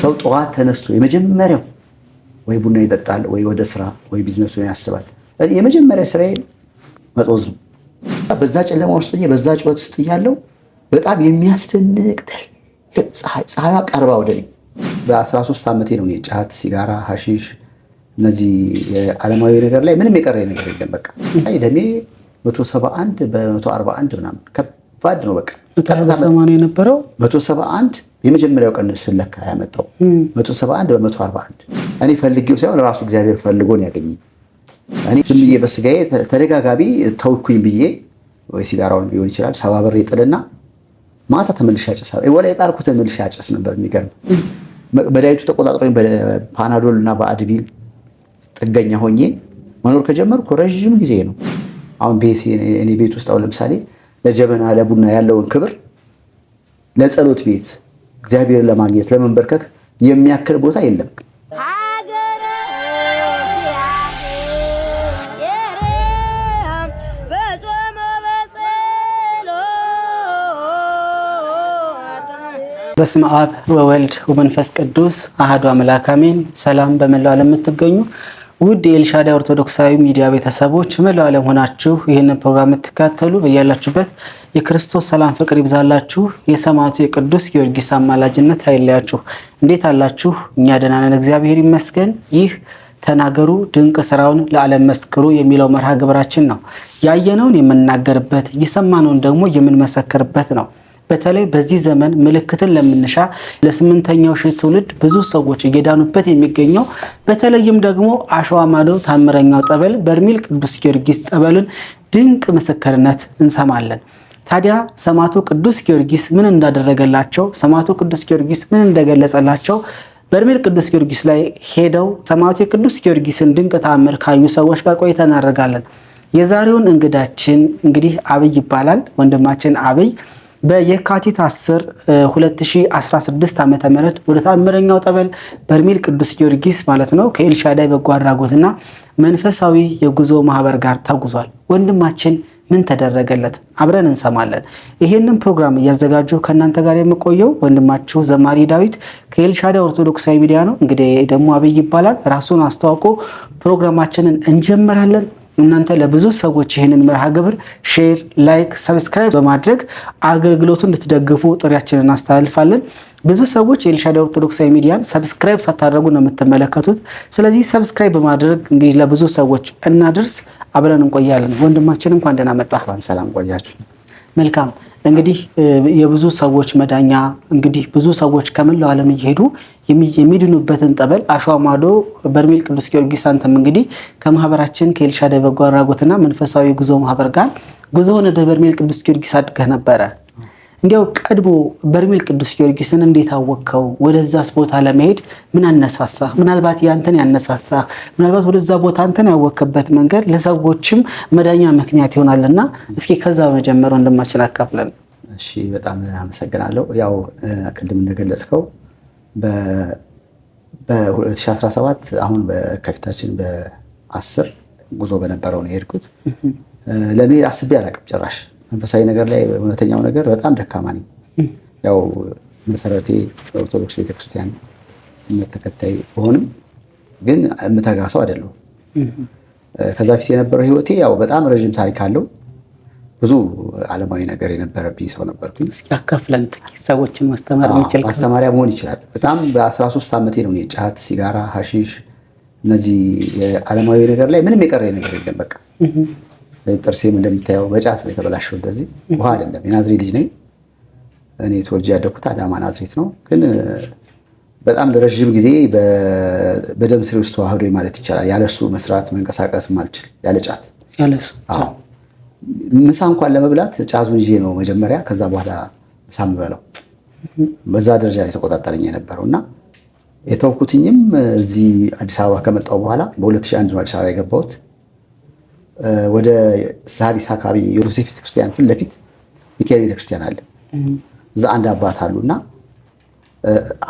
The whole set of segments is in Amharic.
ሰው ጠዋት ተነስቶ የመጀመሪያው ወይ ቡና ይጠጣል ወይ ወደ ስራ ወይ ቢዝነሱን ያስባል። የመጀመሪያ ስራዬ መጦዝ ነው። በዛ ጨለማ ውስጥ በዛ ጩኸት ውስጥ እያለው በጣም የሚያስደንቅ ፀሐይ ቀርባ ወደ እኔ በ13 ዓመቴ ነው ጫት፣ ሲጋራ፣ ሐሺሽ እነዚህ የዓለማዊ ነገር ላይ ምንም የቀረ ነገር የለም። በቃ ደሜ 171 በ141 ምናምን ከባድ ነው። በቃ ሰማንያ የነበረው 171 የመጀመሪያው ቀን ስለካ ያመጣው 171 በ141 እኔ ፈልጌው ሳይሆን ራሱ እግዚአብሔር ፈልጎ ነው ያገኘኝ። እኔ ዝም ብዬ በስጋዬ ተደጋጋሚ ተውኩኝ ብዬ ወይ ሲጋራውን ሊሆን ይችላል ሰባብሬ ጥልና ማታ ተመልሼ አጨሳለሁ። ወላ የጣልኩትን መልሼ አጨስ ነበር። የሚገርም መድኃኒቱ ተቆጣጥሮኝ በፓናዶል እና በአድቪል ጥገኛ ሆኜ መኖር ከጀመርኩ ረዥም ጊዜ ነው። አሁን እኔ ቤት ውስጥ አሁን ለምሳሌ ለጀበና ለቡና ያለውን ክብር ለጸሎት ቤት እግዚአብሔርን ለማግኘት ለመንበርከክ የሚያክል ቦታ የለም። በስመ አብ ወወልድ ወመንፈስ ቅዱስ አሐዱ አምላክ አሜን። ሰላም በመላው ዓለም የምትገኙ ውድ የኤልሻዳይ ኦርቶዶክሳዊ ሚዲያ ቤተሰቦች መላው ዓለም ሆናችሁ ይህንን ፕሮግራም የምትከታተሉ በያላችሁበት የክርስቶስ ሰላም ፍቅር ይብዛላችሁ። የሰማዕቱ የቅዱስ ጊዮርጊስ አማላጅነት አይለያችሁ። እንዴት አላችሁ? እኛ ደህና ነን፣ እግዚአብሔር ይመስገን። ይህ ተናገሩ ድንቅ ስራውን ለዓለም መስክሩ የሚለው መርሃ ግብራችን ነው። ያየነውን የምንናገርበት የሰማነውን ደግሞ የምንመሰክርበት ነው። በተለይ በዚህ ዘመን ምልክትን ለምንሻ ለስምንተኛው ሺህ ትውልድ ብዙ ሰዎች እየዳኑበት የሚገኘው በተለይም ደግሞ አሸዋ ማዶ ታምረኛው ጠበል በርሜል ቅዱስ ጊዮርጊስ ጠበልን ድንቅ ምስክርነት እንሰማለን። ታዲያ ሰማዕቱ ቅዱስ ጊዮርጊስ ምን እንዳደረገላቸው፣ ሰማዕቱ ቅዱስ ጊዮርጊስ ምን እንደገለጸላቸው በርሜል ቅዱስ ጊዮርጊስ ላይ ሄደው ሰማዕቱ የቅዱስ ጊዮርጊስን ድንቅ ተአምር ካዩ ሰዎች ጋር ቆይታ እናደርጋለን። የዛሬውን እንግዳችን እንግዲህ አብይ ይባላል። ወንድማችን አብይ በየካቲት 10 2016 ዓ.ም ወደ ታምረኛው ጠበል በርሜል ቅዱስ ጊዮርጊስ ማለት ነው ከኤልሻዳይ በጎ አድራጎትና መንፈሳዊ የጉዞ ማህበር ጋር ተጉዟል። ወንድማችን ምን ተደረገለት? አብረን እንሰማለን። ይሄንን ፕሮግራም እያዘጋጁ ከእናንተ ጋር የምቆየው ወንድማችሁ ዘማሪ ዳዊት ከኤልሻዳይ ኦርቶዶክሳዊ ሚዲያ ነው። እንግዲህ ደግሞ አብይ ይባላል። ራሱን አስተዋውቆ ፕሮግራማችንን እንጀምራለን። እናንተ ለብዙ ሰዎች ይህንን መርሃ ግብር ሼር፣ ላይክ፣ ሰብስክራይብ በማድረግ አገልግሎቱን እንድትደግፉ ጥሪያችንን እናስተላልፋለን። ብዙ ሰዎች የኤልሻዳይ ኦርቶዶክሳዊ ሚዲያን ሰብስክራይብ ሳታደርጉ ነው የምትመለከቱት። ስለዚህ ሰብስክራይብ በማድረግ እንግዲህ ለብዙ ሰዎች እናድርስ። አብረን እንቆያለን። ወንድማችን እንኳን ደህና መጣህ። ሰላም ቆያችሁ። መልካም። እንግዲህ የብዙ ሰዎች መዳኛ እንግዲህ ብዙ ሰዎች ከመላው ዓለም እየሄዱ የሚድኑበትን ጠበል አሸዋ ማዶ በርሜል ቅዱስ ጊዮርጊስ አንተም እንግዲህ ከማህበራችን ከኤልሻዳይ በጎ አድራጎትና መንፈሳዊ ጉዞ ማህበር ጋር ጉዞውን ወደ በርሜል ቅዱስ ጊዮርጊስ አድርገህ ነበረ። እንዲያው ቀድሞ በርሜል ቅዱስ ጊዮርጊስን እንዴት አወቅከው? ወደዛስ ቦታ ለመሄድ ምን አነሳሳ? ምናልባት ያንተን ያነሳሳ ምናልባት ወደዛ ቦታ አንተን ያወቅበት መንገድ ለሰዎችም መዳኛ ምክንያት ይሆናልና እስኪ ከዛ በመጀመር ወንድማችን አካፍለን። እሺ፣ በጣም አመሰግናለሁ። ያው ቅድም እንደገለጽከው በ2017 አሁን ከፊታችን በ10 ጉዞ በነበረው ነው የሄድኩት። ለመሄድ አስቤ አላውቅም ጭራሽ። መንፈሳዊ ነገር ላይ እውነተኛው ነገር በጣም ደካማ ነኝ። ያው መሰረቴ ኦርቶዶክስ ቤተክርስቲያን እምነት ተከታይ ቢሆንም ግን የምተጋ ሰው አይደለሁም። ከዛ ፊት የነበረው ህይወቴ ያው በጣም ረዥም ታሪክ አለው። ብዙ ዓለማዊ ነገር የነበረብኝ ሰው ነበርኩኝ። እስኪ አካፍለን ሰዎችን ማስተማር የሚችል ማስተማሪያ መሆን ይችላል። በጣም በ13 ዓመቴ ነው ጫት፣ ሲጋራ፣ ሐሺሽ እነዚህ የዓለማዊ ነገር ላይ ምንም የቀረ ነገር የለም። በቃ ጥርሴም እንደምታየው በጫት ነው የተበላሸው። እንደዚህ ውሃ አይደለም። የናዝሬት ልጅ ነኝ እኔ። ተወልጄ ያደኩት አዳማ ናዝሬት ነው። ግን በጣም ለረዥም ጊዜ በደም ስሬ ውስጥ ተዋህዶ ማለት ይቻላል። ያለሱ መስራት መንቀሳቀስ ማልችል ያለ ጫት ያለሱ ምሳ እንኳን ለመብላት ጫቱን ይዤ ነው መጀመሪያ፣ ከዛ በኋላ ምሳ የምበላው። በዛ ደረጃ ላይ ተቆጣጠረኝ የነበረው እና የተውኩትኝም እዚህ አዲስ አበባ ከመጣሁ በኋላ በ2001 ነው አዲስ አበባ የገባሁት። ወደ ሳሪስ አካባቢ የዮሴፍ ቤተክርስቲያን ፊት ለፊት ሚካኤል ቤተክርስቲያን አለ። እዛ አንድ አባት አሉና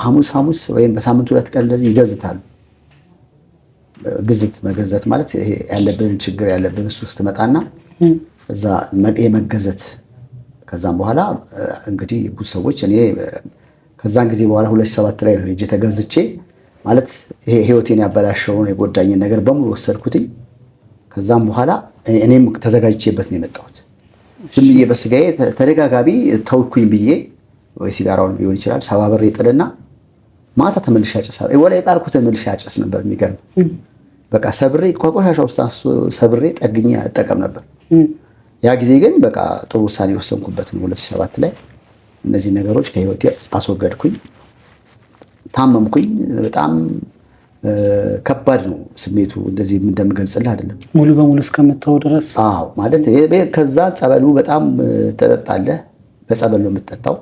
ሐሙስ ወይም በሳምንት 2 ቀን እንደዚህ ይገዝታሉ። ግዝት መገዘት ማለት ይሄ ያለብን ችግር ያለብን እሱ ውስጥ መጣና እዛ የመገዘት ከዛም በኋላ እንግዲህ ብዙ ሰዎች እኔ ከዛን ጊዜ በኋላ 2007 ላይ ነው ሄጄ ተገዝቼ ማለት ይሄ ህይወቴን ያበላሸውን የጎዳኝን ነገር በሙሉ ወሰድኩትኝ። ከዛም በኋላ እኔም ተዘጋጅቼበት ነው የመጣሁት። ዝም ብዬ በስጋዬ ተደጋጋሚ ተውኩኝ ብዬ ወይ ሲጋራውን ሊሆን ይችላል ሰባብሬ ጥልና ማታ ተመልሼ አጨሳለሁ። ወላ የጣልኩትን መልሼ አጨስ ነበር። የሚገርም በቃ ሰብሬ ቆሻሻ ውስጥ ሰብሬ ጠግኜ አጠቀም ነበር። ያ ጊዜ ግን በቃ ጥሩ ውሳኔ ወሰንኩበት ነው 2007 ላይ እነዚህ ነገሮች ከህይወቴ አስወገድኩኝ። ታመምኩኝ። በጣም ከባድ ነው ስሜቱ። እንደዚህ እንደምገልጽልህ አይደለም ሙሉ በሙሉ እስከምትተው ድረስ። አዎ ማለት ከዛ ጸበሉ በጣም ተጠጣለህ። በጸበል ነው የምትጠጣው።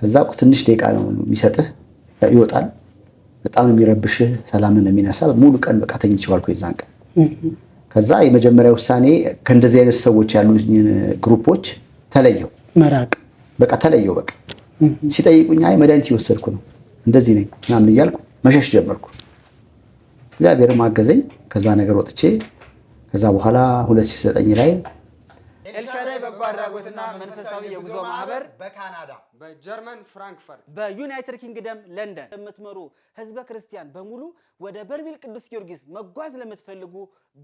ከዛ ትንሽ ደቂቃ ነው የሚሰጥህ ይወጣል። በጣም የሚረብሽህ ሰላምን የሚነሳ ሙሉ ቀን በቃ ተኝቼ ዋልኩ የዛን ቀን። ከዛ የመጀመሪያ ውሳኔ ከእንደዚህ አይነት ሰዎች ያሉኝ ግሩፖች ተለየው፣ መራቅ በቃ ተለየው። በቃ ሲጠይቁኝ አይ መድኃኒት እየወሰድኩ ነው እንደዚህ ነኝ ምናምን እያልኩ መሸሽ ጀመርኩ። እግዚአብሔርም አገዘኝ። ከዛ ነገር ወጥቼ ከዛ በኋላ 2009 ላይ ኤልሻዳይ በጎ አድራጎትና መንፈሳዊ የጉዞ ማህበር በካናዳ፣ በጀርመን ፍራንክፈርት፣ በዩናይትድ ኪንግደም ለንደን የምትመሩ ህዝበ ክርስቲያን በሙሉ ወደ በርሜል ቅዱስ ጊዮርጊስ መጓዝ ለምትፈልጉ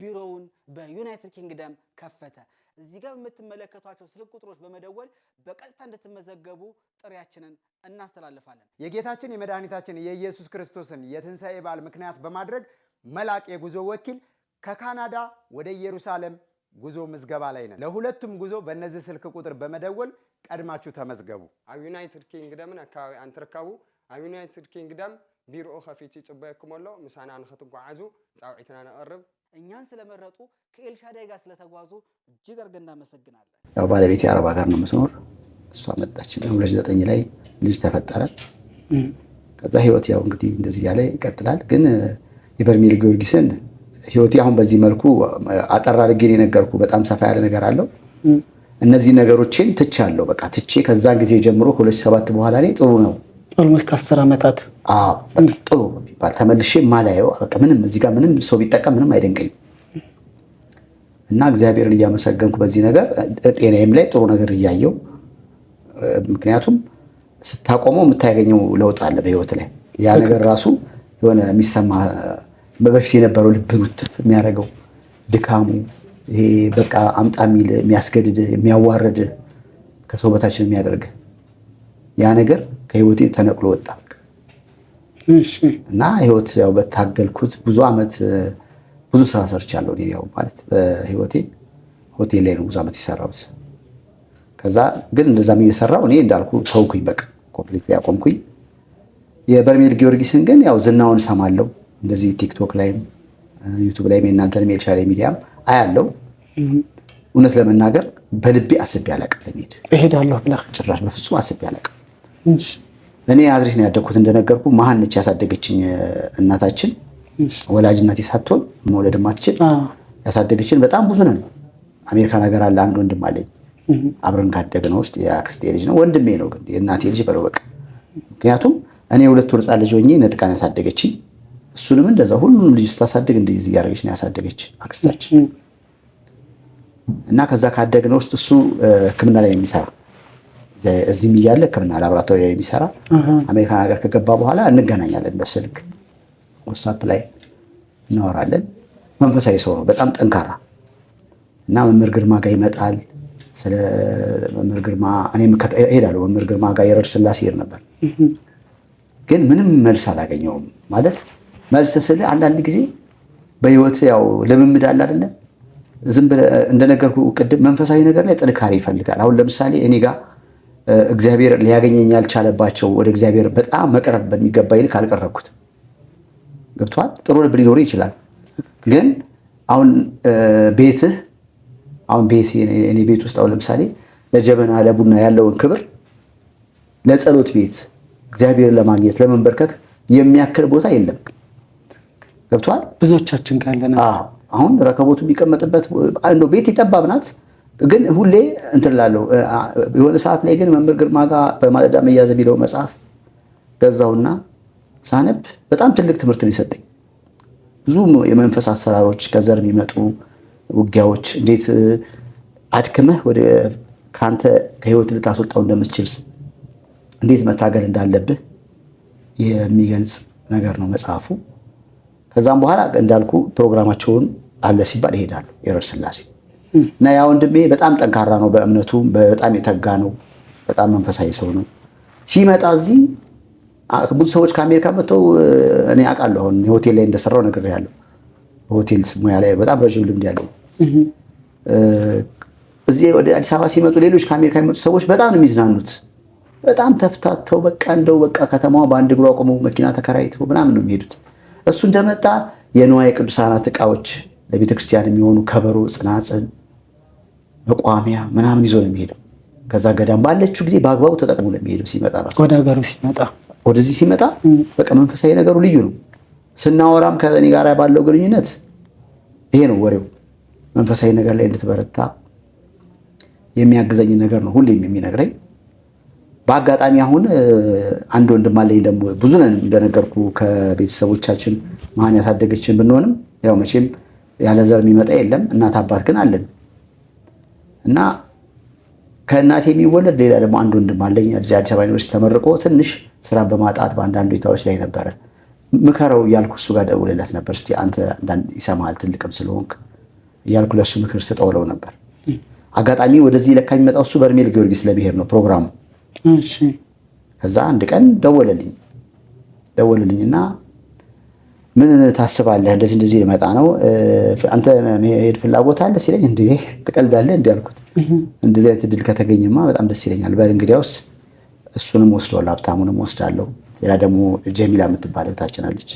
ቢሮውን በዩናይትድ ኪንግደም ከፈተ። እዚህ ጋር የምትመለከቷቸው ስልክ ቁጥሮች በመደወል በቀጥታ እንድትመዘገቡ ጥሪያችንን እናስተላልፋለን። የጌታችን የመድኃኒታችን የኢየሱስ ክርስቶስን የትንሣኤ በዓል ምክንያት በማድረግ መላቅ የጉዞ ወኪል ከካናዳ ወደ ኢየሩሳሌም ጉዞ ምዝገባ ላይ ነን። ለሁለቱም ጉዞ በእነዚህ ስልክ ቁጥር በመደወል ቀድማችሁ ተመዝገቡ። ኣብ ዩናይትድ ኪንግደምን አካባቢ አንትርከቡ ኣብ ዩናይትድ ኪንግደም ቢሮኡ ከፊቱ ይጽበየኩም ኣሎ። ምሳና ንኽትጓዓዙ ጻውዒትና ነቐርብ። እኛን ስለመረጡ ከኤልሻዳይ ጋር ስለተጓዙ እጅግ አድርገን እናመሰግናለን። ያው ባለቤቴ አረብ ሀገር ነው የምትኖር። እሷ መጣች 2009 ላይ ልጅ ተፈጠረ። ከዛ ህይወት ያው እንግዲህ እንደዚህ ያለ ይቀጥላል። ግን የበርሜል ጊዮርጊስን ህይወቴ አሁን በዚህ መልኩ አጠር አድርጌ የነገርኩ በጣም ሰፋ ያለ ነገር አለው። እነዚህ ነገሮችን ትቻለሁ። በቃ ትቼ ከዛን ጊዜ ጀምሮ 2007 በኋላ ላይ ጥሩ ነው ኦልሞስት 10 ዓመታት ጥሩ ቢባል ተመልሼ ማላየው በቃ ምንም እዚህ ጋር ምንም ሰው ቢጠቀም ምንም አይደንቀኝም። እና እግዚአብሔርን እያመሰገንኩ በዚህ ነገር ጤናዬም ላይ ጥሩ ነገር እያየው፣ ምክንያቱም ስታቆመው የምታገኘው ለውጥ አለ በህይወት ላይ። ያ ነገር ራሱ የሆነ የሚሰማ በፊት የነበረው ልብን ውትፍ የሚያደርገው ድካሙ ይሄ በቃ አምጣ የሚል የሚያስገድድ የሚያዋርድ ከሰው በታችን የሚያደርግ ያ ነገር ከህይወቴ ተነቅሎ ወጣ። እና ህይወት ያው በታገልኩት ብዙ አመት ብዙ ስራ ሰርቻለሁ። እኔ ያው ማለት በህይወቴ ሆቴል ላይ ነው ብዙ አመት የሰራሁት። ከዛ ግን እንደዛም እየሰራሁ እኔ እንዳልኩ ተውኩኝ፣ በቃ ኮምፕሊትሊ ያቆምኩኝ። የበርሜል ጊዮርጊስን ግን ያው ዝናውን ሰማለሁ እንደዚህ ቲክቶክ ላይም ዩቲዩብ ላይም የእናንተንም ኤልሻዳይ ሚዲያም አያለው። እውነት ለመናገር በልቤ አስቤ አላውቅም እሄዳለሁ ብለህ ጭራሽ በፍጹም አስቤ አላውቅም። እኔ አዝሬት ነው ያደግኩት እንደነገርኩ። መሀን ነች ያሳደገችኝ እናታችን። ወላጅ እናቴ ሳትሆን መውለድም አትችል ያሳደገችን። በጣም ብዙ ነን። አሜሪካን ሀገር አለ አንድ ወንድም አለኝ አብረን ካደግነው ውስጥ የአክስቴ ልጅ ነው። ወንድሜ ነው ግን የእናቴ ልጅ በለው በቃ። ምክንያቱም እኔ 2 ወር ሕፃን ልጅ ሆኜ ነጥቃን ያሳደገችኝ። እሱንም እንደዛ ሁሉንም ልጅ ስታሳድግ እንደዚህ እያደረገች ነው ያሳደገች አክስታችን። እና ከዛ ካደግነው ውስጥ እሱ ሕክምና ላይ የሚሰራ እዚህም እያለ ሕክምና ላቦራቶሪ ላይ የሚሰራ አሜሪካን ሀገር ከገባ በኋላ እንገናኛለን በስልክ ዋትስአፕ ላይ እናወራለን። መንፈሳዊ ሰው ነው በጣም ጠንካራ። እና መምህር ግርማ ጋር ይመጣል። ስለ መምህር ግርማ እኔም እሄዳለሁ። መምህር ግርማ ጋር የረር ስላሴ ይሄድ ነበር። ግን ምንም መልስ አላገኘውም። ማለት መልስ ስለ አንዳንድ ጊዜ በህይወት ያው ልምምድ አለ አይደለ? ዝም ብለህ እንደነገርኩ ቅድም መንፈሳዊ ነገር ላይ ጥንካሬ ይፈልጋል። አሁን ለምሳሌ እኔ ጋር እግዚአብሔር ሊያገኘኝ ያልቻለባቸው ወደ እግዚአብሔር በጣም መቅረብ በሚገባ ይልክ አልቀረብኩትም። ገብቶሃል? ጥሩ ልብ ሊኖር ይችላል። ግን አሁን ቤትህ አሁን ቤት እኔ ቤት ውስጥ አሁን ለምሳሌ ለጀበና ለቡና ያለውን ክብር ለጸሎት ቤት እግዚአብሔርን ለማግኘት ለመንበርከክ የሚያክል ቦታ የለም። ገብቶሃል? ብዙዎቻችን ጋር አለና አሁን ረከቦቱ የሚቀመጥበት አንዱ ቤት ይጠባብ ናት። ግን ሁሌ እንትን እላለሁ። የሆነ ሰዓት ላይ ግን መምህር ግርማ ጋር በማለዳ መያዝ ቢለው መጽሐፍ ገዛውና ሳነብ በጣም ትልቅ ትምህርት ነው የሰጠኝ። ብዙ የመንፈስ አሰራሮች ከዘር የሚመጡ ውጊያዎች እንዴት አድክመህ ወደ ካንተ ከህይወት ልታስወጣው እንደምትችል እንዴት መታገል እንዳለብህ የሚገልጽ ነገር ነው መጽሐፉ። ከዛም በኋላ እንዳልኩ ፕሮግራማቸውን አለ ሲባል ይሄዳሉ የረር ስላሴ እና ያ ወንድሜ በጣም ጠንካራ ነው በእምነቱ በጣም የተጋ ነው። በጣም መንፈሳዊ ሰው ነው። ሲመጣ እዚህ ብዙ ሰዎች ከአሜሪካ መጥተው እኔ አውቃለሁ አሁን ሆቴል ላይ እንደሰራው ነገር ያለው ሆቴል ሙያ ላይ በጣም ረጅም ልምድ ያለው እዚህ ወደ አዲስ አበባ ሲመጡ ሌሎች ከአሜሪካ የሚመጡ ሰዎች በጣም ነው የሚዝናኑት። በጣም ተፍታተው በቃ እንደው በቃ ከተማዋ በአንድ እግሯ ቆመው መኪና ተከራይተው ምናምን ነው የሚሄዱት። እሱ እንደመጣ የንዋየ ቅዱሳናት ዕቃዎች ለቤተክርስቲያን የሚሆኑ ከበሮ፣ ጽናጽል፣ መቋሚያ ምናምን ይዞ ነው የሚሄደው። ከዛ ገዳም ባለችው ጊዜ በአግባቡ ተጠቅሞ ነው የሚሄደው። ሲመጣ ራሱ ወደ ሀገሩ ሲመጣ ወደዚህ ሲመጣ በቃ መንፈሳዊ ነገሩ ልዩ ነው። ስናወራም ከእኔ ጋር ባለው ግንኙነት ይሄ ነው ወሬው። መንፈሳዊ ነገር ላይ እንድትበረታ የሚያግዘኝ ነገር ነው ሁሌም የሚነግረኝ። በአጋጣሚ አሁን አንድ ወንድም አለኝ ደግሞ ብዙ ነን እንደነገርኩ ከቤተሰቦቻችን ማን ያሳደገችን ብንሆንም ያው መቼም ያለ ዘር የሚመጣ የለም። እናት አባት ግን አለን እና ከእናቴ የሚወለድ ሌላ ደግሞ አንድ ወንድም አለኝ። አዲስ አበባ ዩኒቨርሲቲ ተመርቆ ትንሽ ስራ በማጣት በአንዳንድ ሁኔታዎች ላይ ነበረ። ምከረው እያልኩ እሱ ጋር ደውልለት ነበር። እስቲ አንተ ይሰማሃል ትልቅም ስለሆንክ እያልኩ ለእሱ ምክር ስጠውለው ነበር። አጋጣሚ ወደዚህ ለካ የሚመጣው እሱ በርሜል ጊዮርጊስ ለመሄድ ነው ፕሮግራሙ። ከዛ አንድ ቀን ደወለልኝና ምን ታስባለህ? እንደዚህ ልመጣ ነው አንተ መሄድ ፍላጎት አለ ሲለኝ እንዴ ትቀልዳለህ እንዴ አልኩት። እንደዚህ አይነት እድል ከተገኘማ በጣም ደስ ይለኛል። በል እንግዲያውስ እሱንም ወስደዋለሁ፣ ሀብታሙንም ወስዳለሁ። ሌላ ደግሞ ጀሚላ የምትባል እህታችን አለች።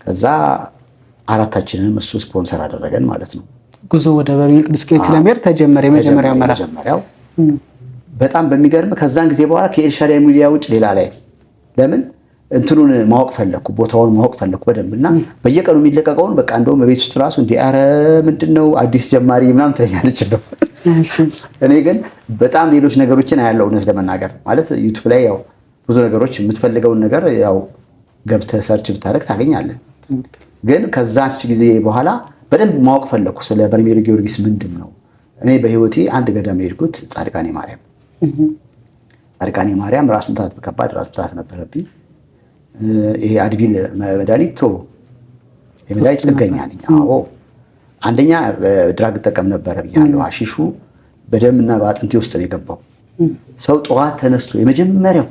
ከዛ አራታችንንም እሱ ስፖንሰር አደረገን ማለት ነው። ጉዞ ወደ በርሜል ቅዱስ ጊዮርጊስ ለመሄድ ተጀመረ። የመጀመሪያው በጣም በሚገርም ከዛን ጊዜ በኋላ ከኤልሻዳይ ሚዲያ ውጭ ሌላ ላይ ለምን እንትኑን ማወቅ ፈለኩ፣ ቦታውን ማወቅ ፈለኩ በደንብ እና በየቀኑ የሚለቀቀውን በቃ እንደውም በቤት ውስጥ ራሱ እንዲ ኧረ ምንድነው አዲስ ጀማሪ ምናምን ትለኛለች ነው። እኔ ግን በጣም ሌሎች ነገሮችን አያለው። እውነት ለመናገር ማለት ዩቲዩብ ላይ ያው ብዙ ነገሮች የምትፈልገውን ነገር ያው ገብተህ ሰርች ብታደርግ ታገኛለህ። ግን ከዛች ጊዜ በኋላ በደንብ ማወቅ ፈለኩ ስለ በርሜል ጊዮርጊስ ምንድን ነው። እኔ በህይወቴ አንድ ገዳም የሄድኩት ጻድቃኔ ማርያም። ጻድቃኔ ማርያም ራስ ምታት ከባድ ራስ ምታት ነበረብኝ። ይሄ አድቪል መድኃኒት የመድኃኒት ጥገኛ ነኝ። አዎ አንደኛ ድራግ ጠቀም ነበር ብያለሁ። አሺሹ በደምና በአጥንቴ ውስጥ ነው የገባው። ሰው ጠዋት ተነስቶ የመጀመሪያው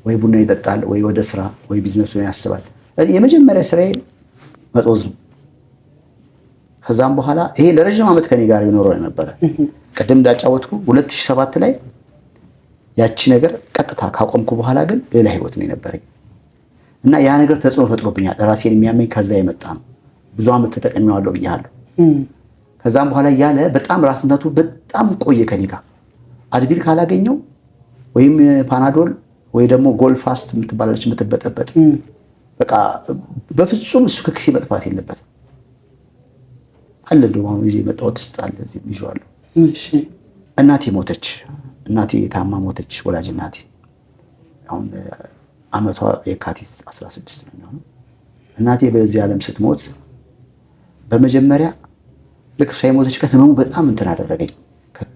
ወይ ቡና ይጠጣል ወይ ወደ ስራ ወይ ቢዝነሱን ያስባል። የመጀመሪያ ስራዬ መጦዝ ነው። ከዛም በኋላ ይሄ ለረጅም ዓመት ከኔ ጋር ይኖረው ነበር። ቀደም እንዳጫወትኩ 2007 ላይ ያቺ ነገር ቀጥታ ካቆምኩ በኋላ ግን ሌላ ህይወት ነው የነበረኝ እና ያ ነገር ተጽዕኖ ፈጥሮብኛል። ራሴን የሚያመኝ ከዛ የመጣ ነው። ብዙ ዓመት ተጠቅሜዋለሁ ብያለሁ። ከዛም በኋላ ያለ በጣም ራስ ምታቱ በጣም ቆየ ከኔ ጋር። አድቪል ካላገኘው ወይም ፓናዶል ወይ ደግሞ ጎልፋስት የምትባላለች የምትበጠበጥ በቃ በፍጹም እሱ ከክሴ መጥፋት የለበትም። አለ እንደውም አሁን ይዤ የመጣሁት ውስጥ አለ እዚህ ይዤዋለሁ። እናቴ ሞተች። እናቴ ታማ ሞተች። ወላጅ እናቴ አሁን አመቷ የካቲት 16 ነው የሚሆነው። እናቴ በዚህ ዓለም ስትሞት በመጀመሪያ ልክ እሷ የሞተች ቀን ህመሙ በጣም እንትን አደረገኝ።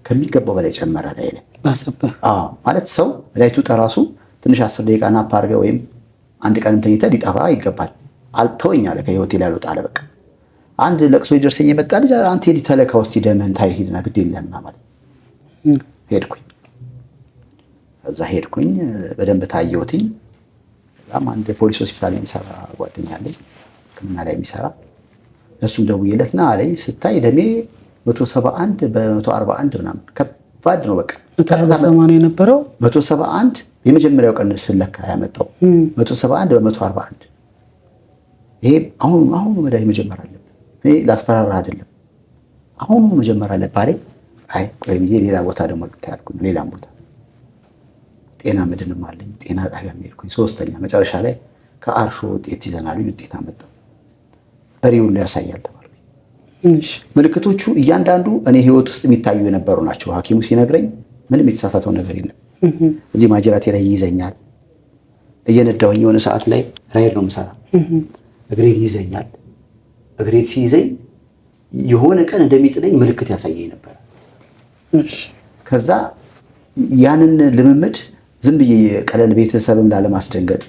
ከሚገባው በላይ ጨመረ ላይ ነው። ማለት ሰው ላይቱ ጠራሱ ትንሽ 10 ደቂቃ ናፕ አድርገህ ወይም አንድ ቀንም ተኝተህ ሊጠፋ ይገባል። አልተወኝ አለ። ከህይወቴ ላይ አልወጣ አለ። በቃ አንድ ለቅሶ ይደርሰኝ የመጣ ልጅ አንተ ሄድ ተለካ ውስጥ ደምህን ታይ ሂድና ግድ የለህም ማለት ሄድኩኝ። እዛ ሄድኩኝ በደንብ ታየሁትኝ። በጣም አንድ ፖሊስ ሆስፒታል የሚሰራ ጓደኛ አለኝ ሕክምና ላይ የሚሰራ እሱም ደውዬለት ና አለኝ። ስታይ ደሜ 171 በ141 ምናምን ከባድ ነው። በቃ ሰማንያ የነበረው 171 የመጀመሪያው ቀን ስለካ ያመጣው 171 በ141 ይሄ አሁን መድኃኒት መጀመር አለብህ። እኔ ላስፈራራ አይደለም አሁን መጀመር አለብህ አለኝ። አይ ቆይ ብዬ ሌላ ቦታ ደግሞ ልታያልኩኝ ሌላም ቦታ ጤና መድንም አለኝ ጤና ጣቢያ ሄድኩኝ። ሶስተኛ መጨረሻ ላይ ከአርሾ ውጤት ይዘናል። ውጤት አመጣው። በሪውን ላይ ያሳያል ተባልኩኝ። ምልክቶቹ እያንዳንዱ እኔ ህይወት ውስጥ የሚታዩ የነበሩ ናቸው። ሐኪሙ ሲነግረኝ ምንም የተሳሳተው ነገር የለም። እዚህ ማጅራቴ ላይ ይይዘኛል። እየነዳሁኝ የሆነ ሰዓት ላይ ራይድ ነው የምሰራ። እግሬን ይይዘኛል። እግሬን ሲይዘኝ የሆነ ቀን እንደሚጥለኝ ምልክት ያሳየኝ ነበር። ከዛ ያንን ልምምድ ዝም ብዬ ቀለል ቤተሰብን ላለማስደንገጥ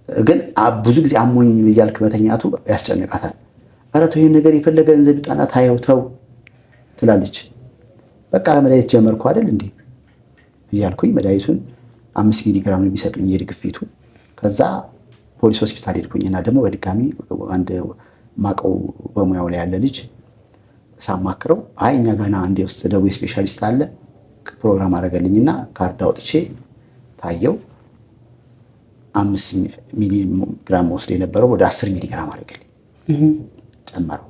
ግን ብዙ ጊዜ አሞኝ እያልክ መተኛቱ ያስጨንቃታል። ኧረ ተው ይሄን ነገር የፈለገ ገንዘብ ይጣና ታየው ተው ትላለች። በቃ መድኃኒት ጀመርኩ አይደል እንዴ እያልኩኝ መድኃኒቱን 5 ሚሊግራም የሚሰጡኝ የግፊቱ። ከዛ ፖሊስ ሆስፒታል ሄድኩኝና ደግሞ በድጋሚ አንድ ማቀው በሙያው ላይ ያለ ልጅ ሳማክረው አይ እኛ ጋና አንዴ ውስጥ ደዌ ስፔሻሊስት አለ ፕሮግራም አደረገልኝና ካርድ አውጥቼ ታየው 5 ሚሊግራም ወስዶ የነበረው ወደ 10 ሚሊግራም አደረገልኝ ጨመረው።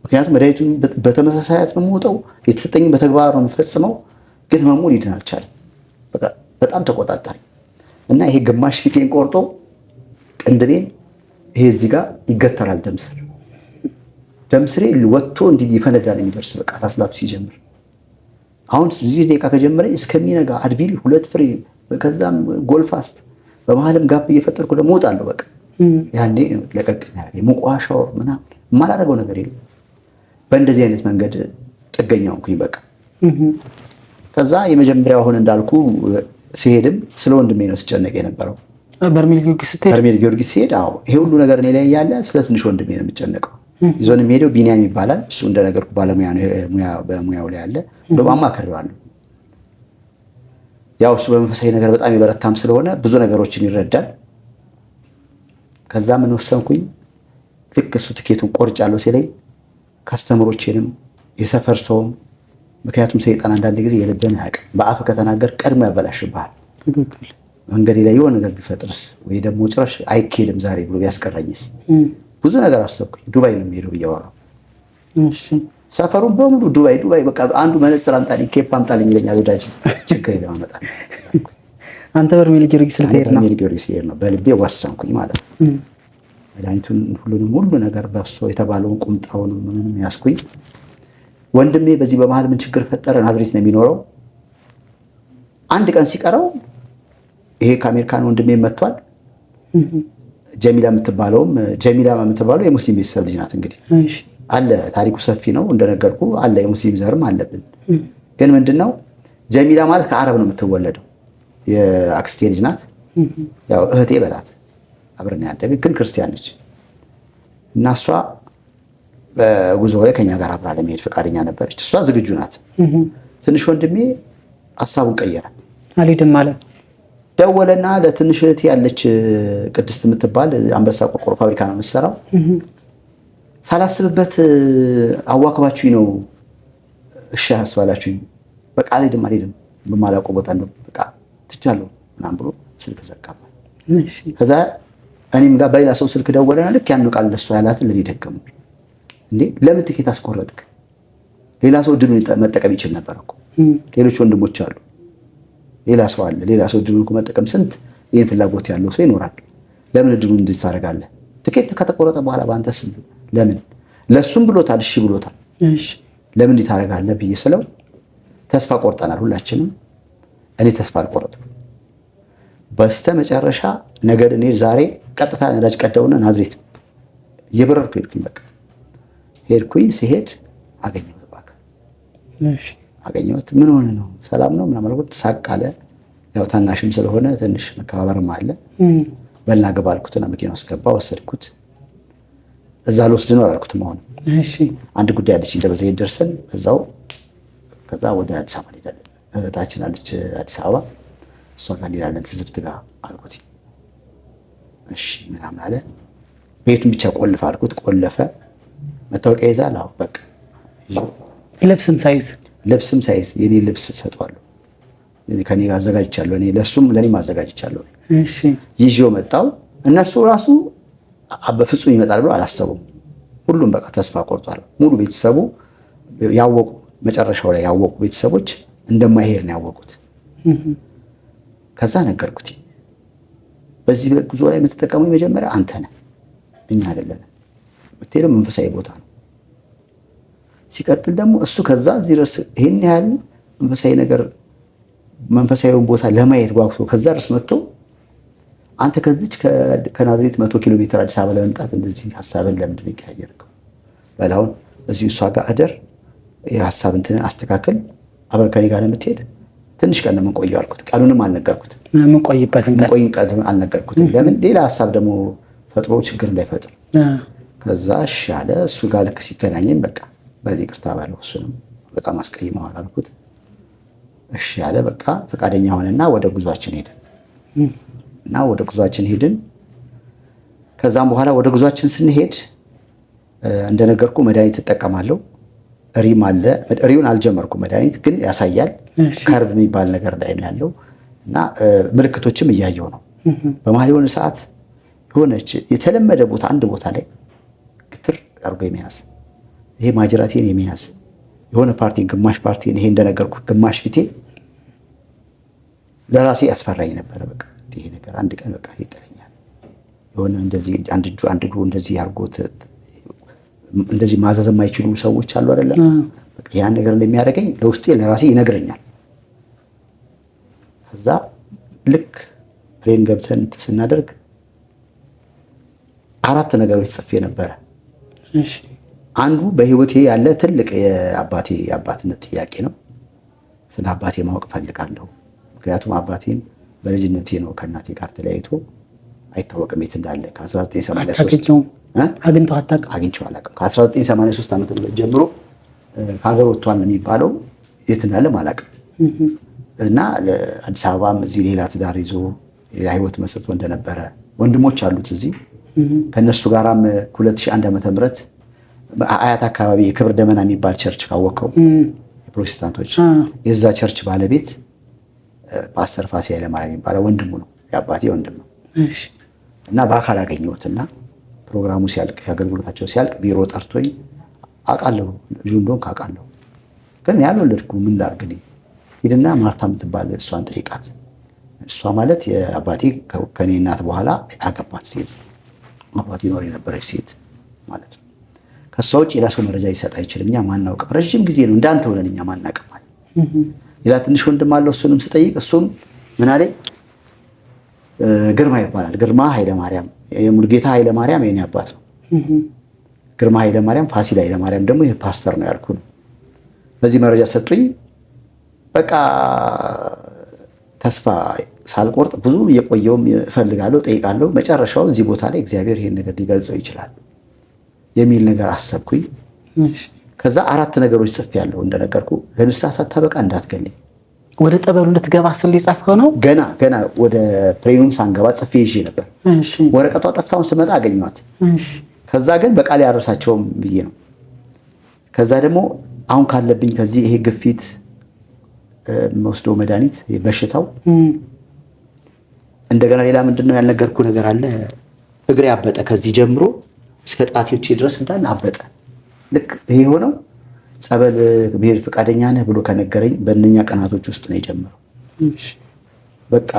ምክንያቱም መድኃኒቱን በተመሳሳይ ነው የምወጣው የተሰጠኝ በተግባር ነው የምፈጽመው፣ ግን ህመሙ ሊድን አልቻለም። በጣም ተቆጣጣሪ እና ይሄ ግማሽ ፊቴን ቆርጦ ቅንድቤን ይሄ እዚህ ጋር ይገተራል። ደምስሬ ወጥቶ እንዲህ ይፈነዳል የሚደርስ በቃ ራስላቱ ሲጀምር አሁን እዚህ ደቂቃ ከጀመረ እስከሚነጋ አድቪል 2 ፍሬ ከዛም ጎልፋስት በመሀልም ጋፕ እየፈጠርኩ ደግሞ እወጣለሁ። በቃ ያኔ ለቀቅ ያደርገኝ ሙቋሻው ምናምን የማላደርገው ነገር የለም። በእንደዚህ አይነት መንገድ ጥገኛው እንኩኝ በቃ። ከዛ የመጀመሪያው አሁን እንዳልኩ ሲሄድም ስለ ወንድሜ ነው ስጨነቅ የነበረው። በርሜል ጊዮርጊስ ሲሄድ አዎ ይሄ ሁሉ ነገር እኔ ላይ ያለ ስለ ትንሽ ወንድሜ ነው የምጨነቀው። ይዞን የሚሄደው ቢኒያም ይባላል። እሱ እንደነገርኩ ባለሙያ ነው፣ በሙያው ላይ ያለ በማማከርዋለሁ። ያው እሱ በመንፈሳዊ ነገር በጣም የበረታም ስለሆነ ብዙ ነገሮችን ይረዳል። ከዛ ምን ወሰንኩኝ፣ ልክ እሱ ትኬቱን ቆርጫለሁ ሲለኝ ካስተምሮቼንም የሰፈር ሰውም፣ ምክንያቱም ሰይጣን አንዳንድ ጊዜ የልብህን አያውቅም። በአፍ ከተናገር ቀድሞ ያበላሽብሃል። መንገዴ ላይ የሆነ ነገር ቢፈጥርስ ወይ ደግሞ ጭራሽ አይኬድም ዛሬ ብሎ ቢያስቀራኝስ ብዙ ነገር አሰብኩኝ። ዱባይ ነው የሚሄደው ብያወራው ሰፈሩን በሙሉ ዱባይ በቃ አንዱ መነጽር አምጣልኝ ኬፕ አምጣልኝ ይለኛል። ወዳጅ ችግር የለም አመጣለሁ። አንተ በርሜል ጊዮርጊስ ልትሄድ ነው? በርሜል ጊዮርጊስ ልሄድ ነው በልቤ ወሰንኩኝ ማለት ነው። መድኃኒቱን ሁሉ ነገር በእሱ የተባለውን ቁምጣውንም ምንም ያስኩኝ። ወንድሜ በዚህ በመሀል ምን ችግር ፈጠረ? ናዝሬት ነው የሚኖረው። አንድ ቀን ሲቀረው ይሄ ከአሜሪካን ወንድሜ መጥቷል። ጀሚላ የምትባለው የሙስሊም ቤተሰብ ልጅ ናት። እንግዲህ አለ ታሪኩ ሰፊ ነው እንደነገርኩ አለ የሙስሊም ዘርም አለብን። ግን ምንድነው ጀሚላ ማለት ከአረብ ነው የምትወለደው። የአክስቴ ልጅ ናት። ያው እህቴ በላት አብረን ያደግን፣ ግን ክርስቲያን ነች። እና እሷ በጉዞ ላይ ከኛ ጋር አብራ ለመሄድ ፈቃደኛ ነበረች። እሷ ዝግጁ ናት። ትንሽ ወንድሜ ሀሳቡን ቀየረ። አልሄድም ማለት ደወለና ለትንሽ እህቴ ያለች ቅድስት የምትባል አንበሳ ቆርቆሮ ፋብሪካ ነው የምትሰራው። ሳላስብበት አዋክባችሁኝ ነው እሺ አስባላችሁኝ። በቃ አልሄድም በማላውቀው ቦታ ነው በቃ ትቻለሁ ምናምን ብሎ ስልክ ዘጋባ። ከዛ እኔም ጋር በሌላ ሰው ስልክ ደወለና ልክ ያን ቃል ለእሷ ያላትን ለኔ ደገሙ። እንዴ ለምን ትኬት አስቆረጥክ? ሌላ ሰው እድሉን መጠቀም ይችል ነበር እኮ። ሌሎች ወንድሞች አሉ፣ ሌላ ሰው አለ። ሌላ ሰው እድሉን መጠቀም ስንት ይሄን ፍላጎት ያለው ሰው ይኖራል። ለምን እድሉን እንዴት ታደርጋለህ? ትኬት ከተቆረጠ በኋላ በአንተ ስም ለምን? ለሱም ብሎታል፣ እሺ ብሎታል። ለምን እንዴት ታደርጋለህ ብዬ ስለው ተስፋ ቆርጠናል ሁላችንም። እኔ ተስፋ አልቆረጥኩም። በስተመጨረሻ ነገር እኔ ዛሬ ቀጥታ ነዳጅ ቀደውና ናዝሬት እየበረርኩ ሄድኩኝ። በቃ ሄድኩኝ። ሲሄድ አገኘሁት። በቃ አገኘሁት። ምን ሆነ ነው ሰላም ነው ምናምን አልኩት። ሳቅ አለ። ያው ታናሽም ስለሆነ ትንሽ መከባበርም አለ። በልና ገባ አልኩትና መኪና ውስጥ ገባ። ወሰድኩት። እዛ ልወስድ ነው አላልኩትም። አሁን አንድ ጉዳይ አለች ደብረ ዘይት ደርሰን እዛው ከዛ ወደ አዲስ አበባ እንሄዳለን። እህታችን አለች አዲስ አበባ፣ እሷ ጋር እንሄዳለን ትዝብት ጋር አልኩት። እሺ ምናምን አለ። ቤቱን ብቻ ቆልፍ አልኩት። ቆለፈ። መታወቂያ ይዛል። አዎ በቃ ልብስም ሳይዝ የኔ ልብስ ሰጠዋለሁ። ከኔ ጋር አዘጋጅቻለሁ። እኔ ለሱም ለኔም አዘጋጅቻለሁ። እሺ ይዤው መጣው። እነሱ ራሱ በፍጹም ይመጣል ብሎ አላሰቡም። ሁሉም በቃ ተስፋ ቆርጧል። ሙሉ ቤተሰቡ ያወቁ፣ መጨረሻው ላይ ያወቁ ቤተሰቦች እንደማይሄድ ነው ያወቁት። ከዛ ነገርኩት። በዚህ ጉዞ ላይ የምትጠቀመው መጀመሪያ አንተ ነህ፣ እኛ አይደለንም። የምትሄደው መንፈሳዊ ቦታ ነው። ሲቀጥል ደግሞ እሱ ከዛ እዚህ ድረስ ይሄን ያህል መንፈሳዊ ነገር መንፈሳዊውን ቦታ ለማየት ጓጉቶ ከዛ ድረስ መጥቶ አንተ ከዚች ከናዝሬት 100 ኪሎ ሜትር አዲስ አበባ ለመምጣት እንደዚህ ሐሳብን ለምንድን ነው ይቀያየርከው? በላውን እዚህ እሷ ጋር አደር፣ የሐሳብ እንትን አስተካክል፣ አብረን ከኔ ጋር የምትሄድ ትንሽ ቀን ነው የምንቆየው አልኩት። ቀኑንም አልነገርኩትም። የምንቆይበትን ቀን አልነገርኩትም። ለምን ሌላ ሀሳብ ደግሞ ፈጥሮ ችግር እንዳይፈጥር። ከዛ እሺ አለ። እሱ ጋር ልክ ሲገናኝም በቃ በዚህ ይቅርታ ባለው እሱንም በጣም አስቀይመዋል አልኩት። እሺ አለ። በቃ ፈቃደኛ ሆነና ወደ ጉዟችን ሄድን። ከዛም በኋላ ወደ ጉዟችን ስንሄድ እንደነገርኩ መድኃኒት እጠቀማለሁ። ሪም አለ። ሪውን አልጀመርኩም። መድኃኒት ግን ያሳያል። ከርቭ የሚባል ነገር ላይ ነው ያለው እና ምልክቶችም እያየው ነው። በመሀል የሆነ ሰዓት የሆነች የተለመደ ቦታ አንድ ቦታ ላይ ግትር አድርጎ የመያዝ ይሄ ማጅራቴን የመያዝ የሆነ ፓርቲን ግማሽ ፓርቲን ይሄ እንደነገርኩ ግማሽ ፊቴ ለራሴ ያስፈራኝ ነበረ። በቃ ይሄ ነገር አንድ ቀን በቃ ይጠለኛል። የሆነ እንደዚህ አንድ እጁ አንድ እግሩ እንደዚህ አድርጎት እንደዚህ ማዘዝ የማይችሉ ሰዎች አሉ አይደለ? በቃ ያን ነገር እንደሚያደርገኝ ለውስጤ ለራሴ ይነግረኛል። ከዛ ልክ ፕሌን ገብተን ስናደርግ 4 ነገሮች ጽፌ ነበረ። አንዱ በህይወቴ ያለ ትልቅ የአባትነት ጥያቄ ነው። ስለ አባቴ ማወቅ ፈልጋለሁ። ምክንያቱም አባቴን በልጅነቴ ነው ከእናቴ ጋር ተለያይቶ አይታወቅም የት እንዳለ ከ1983 አግኝቼው አላውቅም። ከ1983 ዓመተ ምህረት ጀምሮ ከሀገር ወጥቷል የሚባለው የት እንዳለ አላውቅም። እና አዲስ አበባም እዚህ ሌላ ትዳር ይዞ የህይወት መስርቶ እንደነበረ ወንድሞች አሉት እዚህ። ከነሱ ጋራም 2001 ዓመተ ምህረት አያት አካባቢ የክብር ደመና የሚባል ቸርች ካወቀው የፕሮቴስታንቶች የዛ ቸርች ባለቤት ፓስተር ፋሲ ኃይለማርያም የሚባለው ወንድሙ ነው፣ የአባቴ ወንድም ነው። እና በአካል አገኘሁትና ፕሮግራሙ ሲያልቅ የአገልግሎታቸው ሲያልቅ ቢሮ ጠርቶኝ አውቃለሁ ልጁ እንደሆነ ካውቃለሁ፣ ግን ያልወለድኩ ምን ላድርግ ሂድና ማርታ የምትባል እሷን ጠይቃት። እሷ ማለት የአባቴ ከኔ እናት በኋላ ያገባት ሴት አባቴ ኖር የነበረች ሴት ማለት ነው። ከሷ ውጭ ሌላ ሰው መረጃ ሊሰጥ አይችልም። እኛ ማናውቅም፣ ረጅም ጊዜ ነው እንዳንተ ሆነን እኛ ማናውቅም። ሌላ ትንሽ ወንድም አለው። እሱንም ስጠይቅ እሱም ምን አለኝ፣ ግርማ ይባላል። ግርማ ኃይለማርያም የሙልጌታ ኃይለማርያም የኔ አባት ነው። ግርማ ኃይለማርያም ፋሲል ኃይለማርያም ደግሞ የፓስተር ነው ያልኩ። በዚህ መረጃ ሰጡኝ። በቃ ተስፋ ሳልቆርጥ ብዙ እየቆየውም እፈልጋለሁ፣ ጠይቃለሁ። መጨረሻው እዚህ ቦታ ላይ እግዚአብሔር ይሄን ነገር ሊገልጸው ይችላል የሚል ነገር አሰብኩኝ። ከዛ 4 ነገሮች ጽፌያለሁ እንደነገርኩ። ለንስሐ ሳታበቃ እንዳትገልኝ። ወደ ጠበሉ ልትገባ ስል ጻፍከው ነው? ገና ወደ ፕሌኑም ሳንገባ ጽፌ ይዤ ነበር። ወረቀቷ ጠፍታውን ስመጣ አገኘኋት። ከዛ ግን በቃል ያረሳቸውም ብዬ ነው። ከዛ ደግሞ አሁን ካለብኝ ከዚህ ይሄ ግፊት የምወስደው መድኃኒት በሽታው እንደገና ሌላ ምንድነው ያልነገርኩ ነገር አለ። እግሬ አበጠ። ከዚህ ጀምሮ እስከ ጣቶቼ ድረስ እንዳለ አበጠ። ልክ ይሄ ሆነው ጸበል ብሄድ ፈቃደኛ ነህ ብሎ ከነገረኝ በእነኛ ቀናቶች ውስጥ ነው የጀመረው። በቃ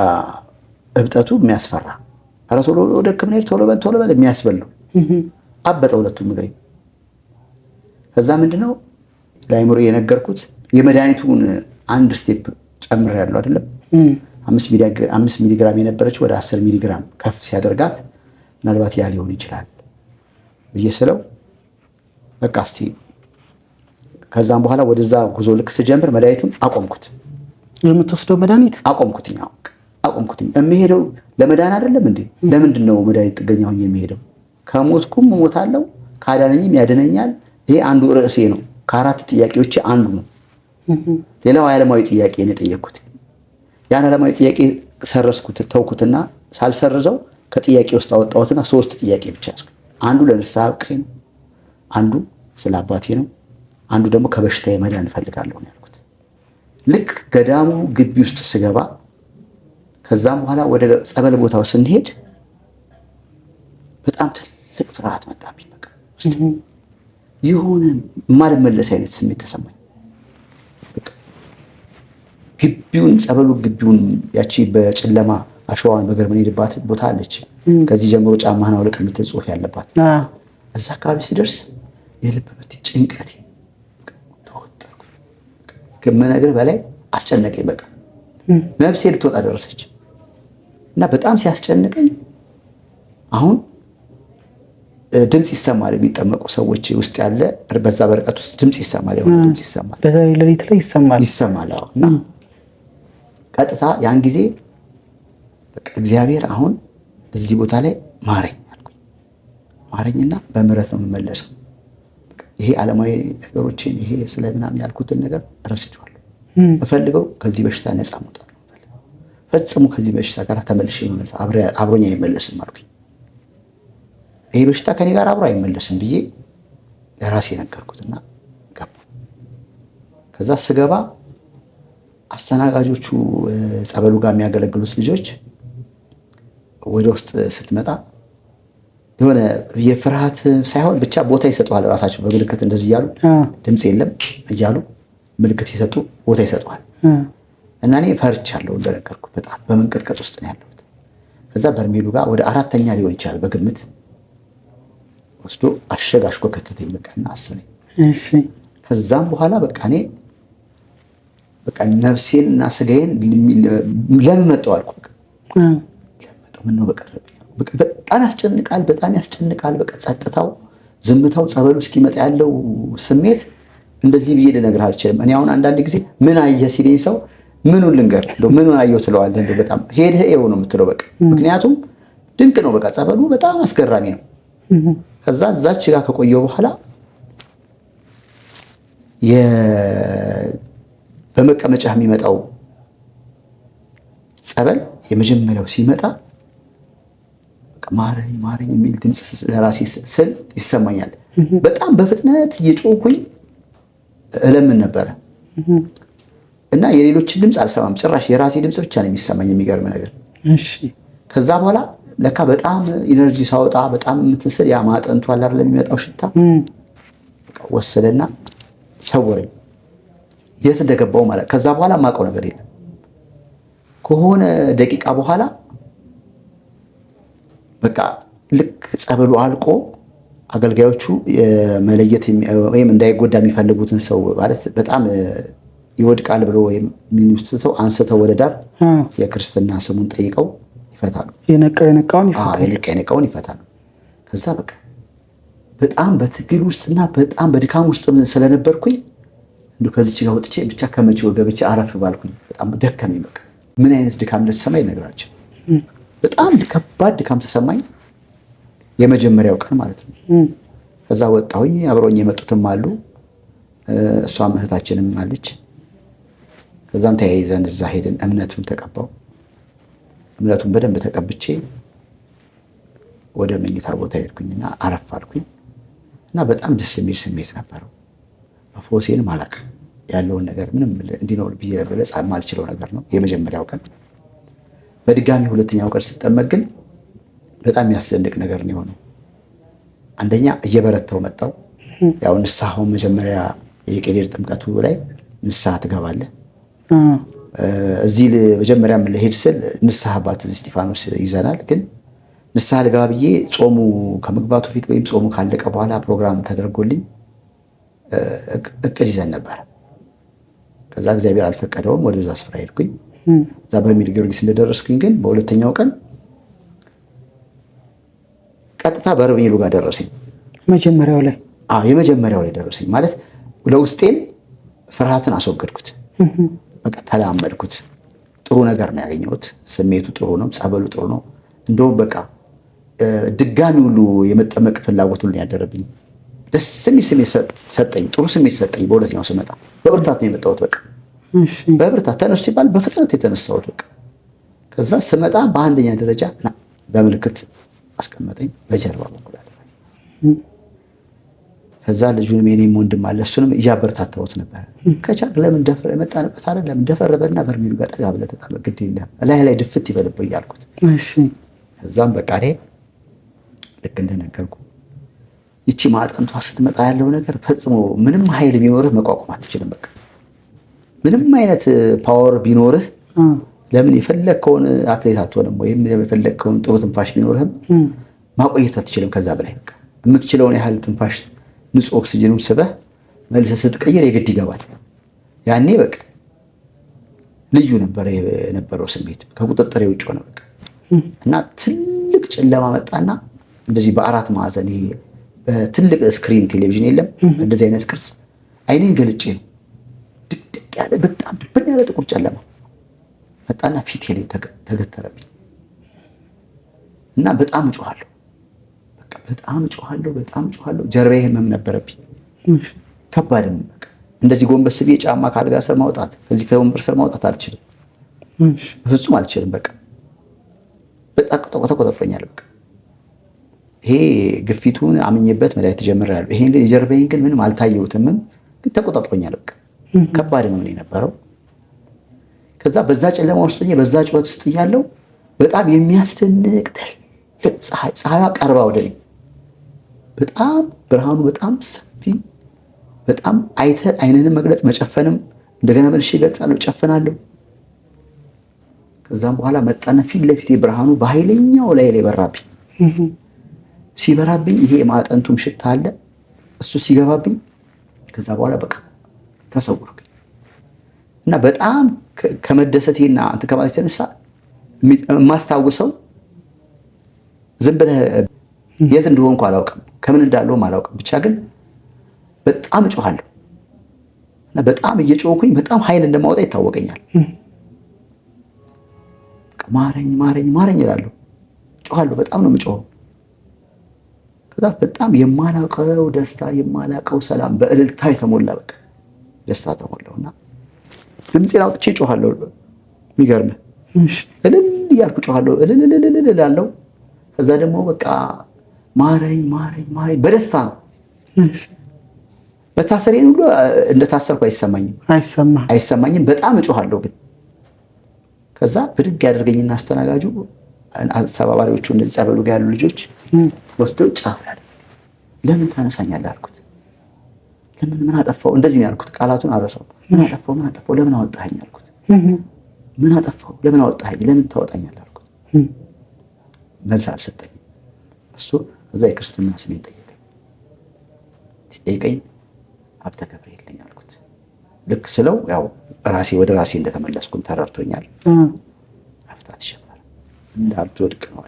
እብጠቱ የሚያስፈራ፣ ኧረ ቶሎ ወደ ሕክምና ሄድ ቶሎ በል የሚያስበል ነው። አበጠ ሁለቱም እግሬ። ከዛ ምንድነው ለአይምሮ የነገርኩት የመድኃኒቱን አንድ ስቴፕ ጨምሬያለሁ አይደለም። 5 ሚሊግራም የነበረችው ወደ 10 ሚሊግራም ከፍ ሲያደርጋት ምናልባት ያ ሊሆን ይችላል ብዬ ስለው በቃ እስቲ ከዛም በኋላ ወደዛ ጉዞ ልክ ስጀምር መድኃኒቱን አቆምኩት። የምትወስደው መድኃኒት አቆምኩትኝ። የሚሄደው ለመዳን አይደለም እንዴ? ለምንድን ነው መድኃኒት ጥገኛ ሆኜ የሚሄደው? ከሞትኩም እሞታለሁ፣ ካዳነኝም ያድነኛል። ይሄ አንዱ ርዕሴ ነው። ከ4 ጥያቄዎች አንዱ ነው። ሌላው ዓለማዊ ጥያቄ ነው የጠየቅኩት። ያን ዓለማዊ ጥያቄ ሰረስኩት፣ ተውኩትና ሳልሰርዘው ከጥያቄ ውስጥ አወጣሁትና 3 ጥያቄ ብቻ ያዝኩ። አንዱ ለንስሐ አብቃኝ ነው፣ አንዱ ስለ አባቴ ነው፣ አንዱ ደግሞ ከበሽታዬ መዳን እፈልጋለሁ ነው ያልኩት። ልክ ገዳሙ ግቢ ውስጥ ስገባ ከዛም በኋላ ወደ ጸበል ቦታው ስንሄድ በጣም ትልቅ ፍርሃት መጣብኝ። በቃ ውስጥ የሆነ የማልመለስ አይነት ስሜት ተሰማኝ። ግቢውን ጸበሉ ግቢውን ያቺ በጨለማ አሸዋን በእግር የምንሄድባት ቦታ አለች። ከዚህ ጀምሮ ጫማህን አውልቅ የምትል ጽሑፍ ያለባት እዛ አካባቢ ሲደርስ የልብ ምቴ፣ ጭንቀቴ ተወጠርኩ። ከመነግርህ በላይ አስጨነቀኝ። በቃ ነፍሴ ልትወጣ ደረሰች እና በጣም ሲያስጨንቀኝ አሁን ድምጽ ይሰማል። የሚጠመቁ ሰዎች ውስጥ ያለ በዛ በርቀት ውስጥ ድምጽ ይሰማል። የሆነ ድምጽ ይሰማል። በዛሬ ሌሊት ላይ ይሰማል። እና ቀጥታ ያን ጊዜ በቃ እግዚአብሔር አሁን እዚህ ቦታ ላይ ማረኝ አልኩኝ። ማረኝና በምህረት ነው የምመለሰው። ይሄ ዓለማዊ ነገሮችን ይሄ ስለ ምናምን ያልኩትን ነገር ረስቼዋለሁ። እፈልገው ከዚህ በሽታ ነፃ መውጣት ነው የምፈልገው። ፈጽሞ ከዚህ በሽታ ጋር ተመልሼ መመለስ አብሮኝ አይመለስም አልኩኝ። ይሄ በሽታ ከኔ ጋር አብሮ አይመለስም ብዬ ለራሴ ነገርኩትና ገባ። ከዛ ስገባ አስተናጋጆቹ ጸበሉ ጋር የሚያገለግሉት ልጆች ወደ ውስጥ ስትመጣ የሆነ የፍርሃት ሳይሆን ብቻ ቦታ ይሰጡሃል። ራሳቸው በምልክት እንደዚህ እያሉ ድምፅ የለም እያሉ ምልክት ሲሰጡ ቦታ ይሰጡሃል። እና እኔ ፈርቻለሁ እንደነገርኩ በጣም በመንቀጥቀጥ ውስጥ ነው ያለሁት። ከዛ በርሜሉ ጋር ወደ 4ኛ ሊሆን ይችላል በግምት ወስዶ አሸጋሽጎ ከተተኝ በቃና አሰረኝ። እሺ ከዛም በኋላ በቃ እኔ በቃ ነፍሴን እና ስጋዬን ለምን መጣሁ አልኩ። ምን ነው በቀረብኝ። በጣም ያስጨንቃል። በቃ ጸጥታው፣ ዝምታው፣ ጸበሉ እስኪመጣ ያለው ስሜት እንደዚህ ብዬ ልነግርህ አልችልም። እኔ አሁን አንዳንድ ጊዜ ምን አየህ ሲለኝ ሰው ምኑን ልንገር እንደው ምኑን አየሁ ትለዋለህ። እንደው በጣም ሄደህ ይኸው ነው የምትለው በቃ ምክንያቱም ድንቅ ነው። በቃ ጸበሉ በጣም አስገራሚ ነው። ከዛ እዛች ጋር ከቆየሁ በኋላ በመቀመጫ የሚመጣው ጸበል የመጀመሪያው ሲመጣ ማረኝ የሚል ድምፅ ለራሴ ስል ይሰማኛል። በጣም በፍጥነት እየጮኩኝ እለምን ነበረ እና የሌሎችን ድምፅ አልሰማም ጭራሽ የራሴ ድምፅ ብቻ ነው የሚሰማኝ። የሚገርም ነገር ከዛ በኋላ ለካ በጣም ኢነርጂ ሳወጣ በጣም የምትስል ያ ማጠንቱ አለ አይደል የሚመጣው ሽታ ወሰደና ሰወረኝ የት እንደገባው ማለት። ከዛ በኋላ የማውቀው ነገር የለም። ከሆነ ደቂቃ በኋላ በቃ ልክ ጸበሉ አልቆ አገልጋዮቹ መለየት ወይም እንዳይጎዳ የሚፈልጉትን ሰው ማለት በጣም ይወድቃል ብሎ ወይም ሚኒስት ሰው አንስተው ወደ ዳር የክርስትና ስሙን ጠይቀው ይፈታሉ። የነቃውን ይፈታሉ። ከዛ በቃ በጣም በትግል ውስጥና በጣም በድካም ውስጥ ስለነበርኩኝ እንደው ከዚች ጋር ወጥቼ ብቻ ከመቼው ገብቼ አረፍ ባልኩኝ በጣም ደከመኝ። በቃ ምን አይነት ድካም እንደተሰማኝ ልነግራችሁ። በጣም ከባድ ድካም ተሰማኝ። የመጀመሪያው ቀን ማለት ነው። ከዛ ወጣሁኝ። አብረውኝ የመጡትም አሉ፣ እሷም እህታችንም አለች። ከዛም ተያይዘን እዛ ሄደን እምነቱን ተቀባው። እምነቱን በደንብ ተቀብቼ ወደ መኝታ ቦታ ሄድኩኝና አረፍ አልኩኝ እና በጣም ደስ የሚል ስሜት ነበረው። መፎሴን ማላቅ ያለውን ነገር ምንም እንዲኖር ብዬ ለበለጽ ማልችለው ነገር ነው የመጀመሪያው ቀን። በድጋሚ ሁለተኛው ቀን ስጠመቅ ግን በጣም የሚያስደንቅ ነገር ነው የሆነው። አንደኛ እየበረታው መጣው። ያው ንስሐው መጀመሪያ የቄዴር ጥምቀቱ ላይ ንስሐ ትገባለህ። እዚህ መጀመሪያ ልሄድ ስል ንስሐ አባት እስጢፋኖስ ይዘናል። ግን ንስሐ ልገባ ብዬ ጾሙ ከመግባቱ ፊት ወይም ጾሙ ካለቀ በኋላ ፕሮግራም ተደርጎልኝ እቅድ ይዘን ነበር። ከዛ እግዚአብሔር አልፈቀደውም። ወደዛ ስፍራ ሄድኩኝ። እዛ በርሜል ጊዮርጊስ እንደደረስኩኝ ግን በሁለተኛው ቀን ቀጥታ በርሜሉ ጋር ደረሰኝ። የመጀመሪያው ላይ ደረሰኝ ማለት ለውስጤም ፍርሃትን አስወገድኩት። በቃ ተላመድኩት። ጥሩ ነገር ነው ያገኘሁት። ስሜቱ ጥሩ ነው። ጸበሉ ጥሩ ነው። እንደውም በቃ ድጋሚ ሁሉ የመጠመቅ ፍላጎት ሁሉ ያደረብኝ ደስ የሚል ስሜት ሰጠኝ። ጥሩ ስሜት ሰጠኝ። በሁለተኛው ስመጣ በብርታት ነው የመጣሁት። በቃ በብርታት ተነሱ ሲባል በፍጥነት የተነሳሁት በቃ። ከዛ ስመጣ በአንደኛ ደረጃ በምልክት አስቀመጠኝ በጀርባ በኩል አደረገኝ። ከዛ ልጁንም የኔም ወንድም አለ እሱንም እያበረታታሁት ነበር። ከቻልክ ለምን ደፍረህ የመጣንበት አይደል ለምን ደፈረህ በልና በርሜሉ ጋር ጠጋ ብለህ ተጣበቅ ግድ የለም ላይ ድፍት ይበልብህ እያልኩት። ከዛም በቃ እኔ ልክ እንደነገርኩ ይቺ ማጠንቷ ስትመጣ ያለው ነገር ፈጽሞ ምንም ኃይል ቢኖርህ መቋቋም አትችልም። በቃ ምንም አይነት ፓወር ቢኖርህ ለምን የፈለግከውን አትሌት አትሆንም፣ ወይም የፈለግከውን ጥሩ ትንፋሽ ቢኖርህም ማቆየት አትችልም። ከዛ በላይ በቃ የምትችለውን ያህል ትንፋሽ ንጹህ ኦክሲጅኑን ስበህ መልሰህ ስትቀይር የግድ ይገባል። ያኔ በቃ ልዩ ነበር የነበረው ስሜት፣ ከቁጥጥር ውጭ ሆነ በቃ። እና ትልቅ ጨለማ መጣና እንደዚህ በአራት ማዕዘን ይሄ በትልቅ ስክሪን ቴሌቪዥን የለም እንደዚህ አይነት ቅርጽ አይኔን ገልጬ ነው ድቅድቅ ያለ በጣም ብን ያለ ጥቁር ጨለማ መጣና ፊቴ ላይ ተገተረብኝ እና በጣም ጮሃለሁ። በቃ በጣም ጮሃለሁ። ጀርባዬ ህመም ነበረብኝ። ከባድም በቃ እንደዚህ ጎንበስ ብዬ ጫማ ካልጋ ስር ማውጣት ከዚህ ከወንበር ስር ማውጣት አልችልም። ፍጹም አልችልም። በቃ በጣም ተቆጣጥሮኛል። በቃ ይሄ ግፊቱን አምኜበት መድኃኒት ጀምሬያለሁ። ይሄን ግን የጀርባዬን ግን ምንም አልታየሁትም፣ ግን ተቆጣጥሮኛል። በቃ ከባድ ነው የነበረው። ከዛ በዛ ጨለማ ውስጥ በዛ ጩኸት ውስጥ እያለሁ በጣም የሚያስደንቅ ትልቅ ፀሐይ ቀርባ ወደ እኔ በጣም ብርሃኑ በጣም ሰፊ በጣም አይንንም መግለጥ መጨፈንም እንደገና መልሼ እገልጻለሁ፣ ጨፍናለሁ። ከዛም በኋላ መጣና ፊት ለፊቴ ብርሃኑ በኃይለኛው ላይ በራብኝ። ሲበራብኝ ይሄ ማጠንቱም ሽታ አለ እሱ ሲገባብኝ ከዛ በኋላ በቃ ተሰወርኩኝ እና በጣም ከመደሰቴና አንተ ከማለት የተነሳ የማስታውሰው ዝም ብለህ የት እንደሆንኩ አላውቅም፣ ከምን እንዳለሁም አላውቅም። ብቻ ግን በጣም እጮሃለሁ እና በጣም እየጮህኩኝ በጣም ኃይል እንደማወጣ ይታወቀኛል። ማረኝ እላለሁ፣ እጮሃለሁ። በጣም ነው የምጮኸው። ከዛ በጣም የማላውቀው ደስታ የማላውቀው ሰላም በእልልታ የተሞላ በቃ ደስታ ተሞላውና ድምፄን አውጥቼ እጮሃለሁ። የሚገርምህ እልል እያልኩ እጮሃለሁ፣ እልል እላለሁ። ከዛ ደግሞ በቃ ማረኝ በደስታ ነው። መታሰሬን ሁሉ እንደታሰርኩ አይሰማኝም። በጣም እጮሃለሁ ግን ከዛ ብድግ ያደርገኝና አስተናጋጁ አስተባባሪዎቹ እንደዚህ ጸበሉ ጋር ያሉ ልጆች ወስደው ጫፍ ላይ ለምን ታነሳኛለህ አልኩት። ምን አጠፋው? እንደዚህ ነው ያልኩት። ቃላቱን አረሳው። ምን አጠፋው? ለምን አወጣኸኝ አልኩት። ምን አጠፋው? ለምን አወጣኸኝ? ለምን ታወጣኛለህ አልኩት። መልስ አልሰጠኝም። እሱ እዛ የክርስትና ስሜን ሲጠይቀኝ ሀብተ ገብርኤል ነኝ አልኩት። ልክ ስለው ያው ወደ ራሴ እንደተመለስኩም ተረድቶኛል። መፍታት ጀመረ። እንዳትወድቅ ነው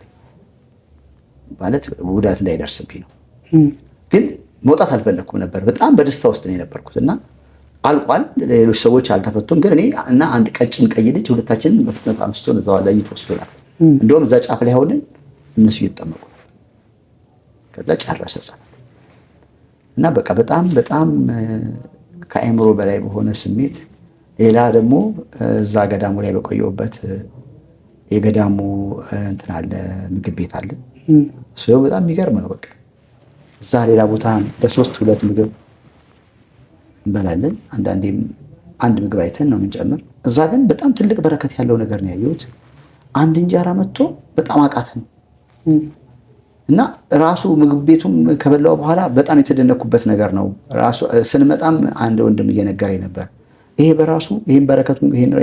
ማለት ጉዳት እንዳይደርስብኝ ነው። ግን መውጣት አልፈለኩም ነበር። በጣም በደስታ ውስጥ ነው የነበርኩት እና አልቋል። ሌሎች ሰዎች አልተፈቱም። ግን እኔ እና አንድ ቀጭን ቀይ ልጅ ሁለታችንን በፍጥነት አምስቶን እዛው ላይ ይወስዱናል። እንደውም እዛ ጫፍ ላይ ሆነን እነሱ እየተጠመቁ ከዛ ጨረሰ እና በቃ በጣም ከአእምሮ በላይ በሆነ ስሜት ሌላ ደግሞ እዛ ገዳሙ ላይ በቆየሁበት የገዳሙ እንትን አለ ምግብ ቤት አለ። እሱ በጣም የሚገርም ነው። በቃ እዛ ሌላ ቦታ ሁለት ምግብ እንበላለን። አንዳንዴም አንድ ምግብ አይተን ነው የምንጨምር። እዛ ግን በጣም ትልቅ በረከት ያለው ነገር ነው ያየሁት። አንድ እንጀራ መጥቶ በጣም አቃተን እና ራሱ ምግብ ቤቱም ከበላው በኋላ በጣም የተደነኩበት ነገር ነው። ራሱ ስንመጣም አንድ ወንድም እየነገረኝ ነበር። ይሄ በራሱ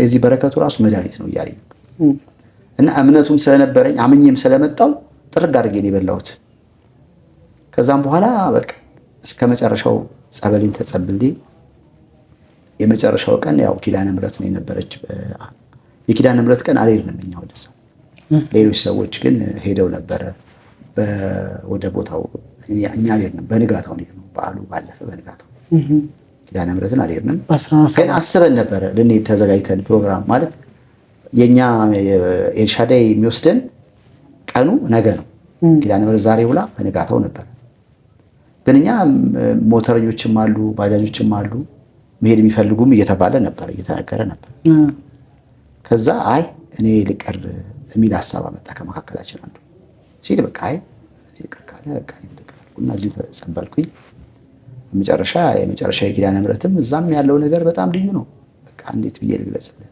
የዚህ በረከቱ ራሱ መድኃኒት ነው እያለኝ እና እምነቱም ስለነበረኝ አምኜም ስለመጣው ጥርግ አድርጌ ነው የበላሁት። ከዛም በኋላ በቃ እስከ መጨረሻው ጸበሌን ተጸብልዴ የመጨረሻው ቀን ያው ኪዳነ ምሕረት ነው የነበረች። የኪዳነ ምሕረት ቀን አልሄድንም እኛ ወደዛ። ሌሎች ሰዎች ግን ሄደው ነበረ ወደ ቦታው። እኛ አልሄድንም። በንጋታው ነው በዓሉ ባለፈ በንጋታው ኪዳነ ምሕረትን አልሄድንም። ግን አስበን ነበረ ልንሄድ ተዘጋጅተን። ፕሮግራም ማለት የኛ ኤልሻዳይ የሚወስደን ቀኑ ነገ ነው። ኪዳነ ምሕረት ዛሬ ውላ በንጋታው ነበር። ግን እኛ ሞተረኞችም አሉ ባጃጆችም አሉ መሄድ የሚፈልጉም እየተባለ ነበር እየተነገረ ነበር። ከዛ አይ እኔ ልቀር የሚል ሀሳብ አመጣ ከመካከላችን አንዱ ሲል በቃ አይ እዚህ ልቀር ካለ በቃ ልቀርኩና እዚህ ተጸበልኩኝ። የመጨረሻ የኪዳነ ምሕረትም እዛም ያለው ነገር በጣም ልዩ ነው። በቃ እንዴት ብዬ ልግለጽልህ?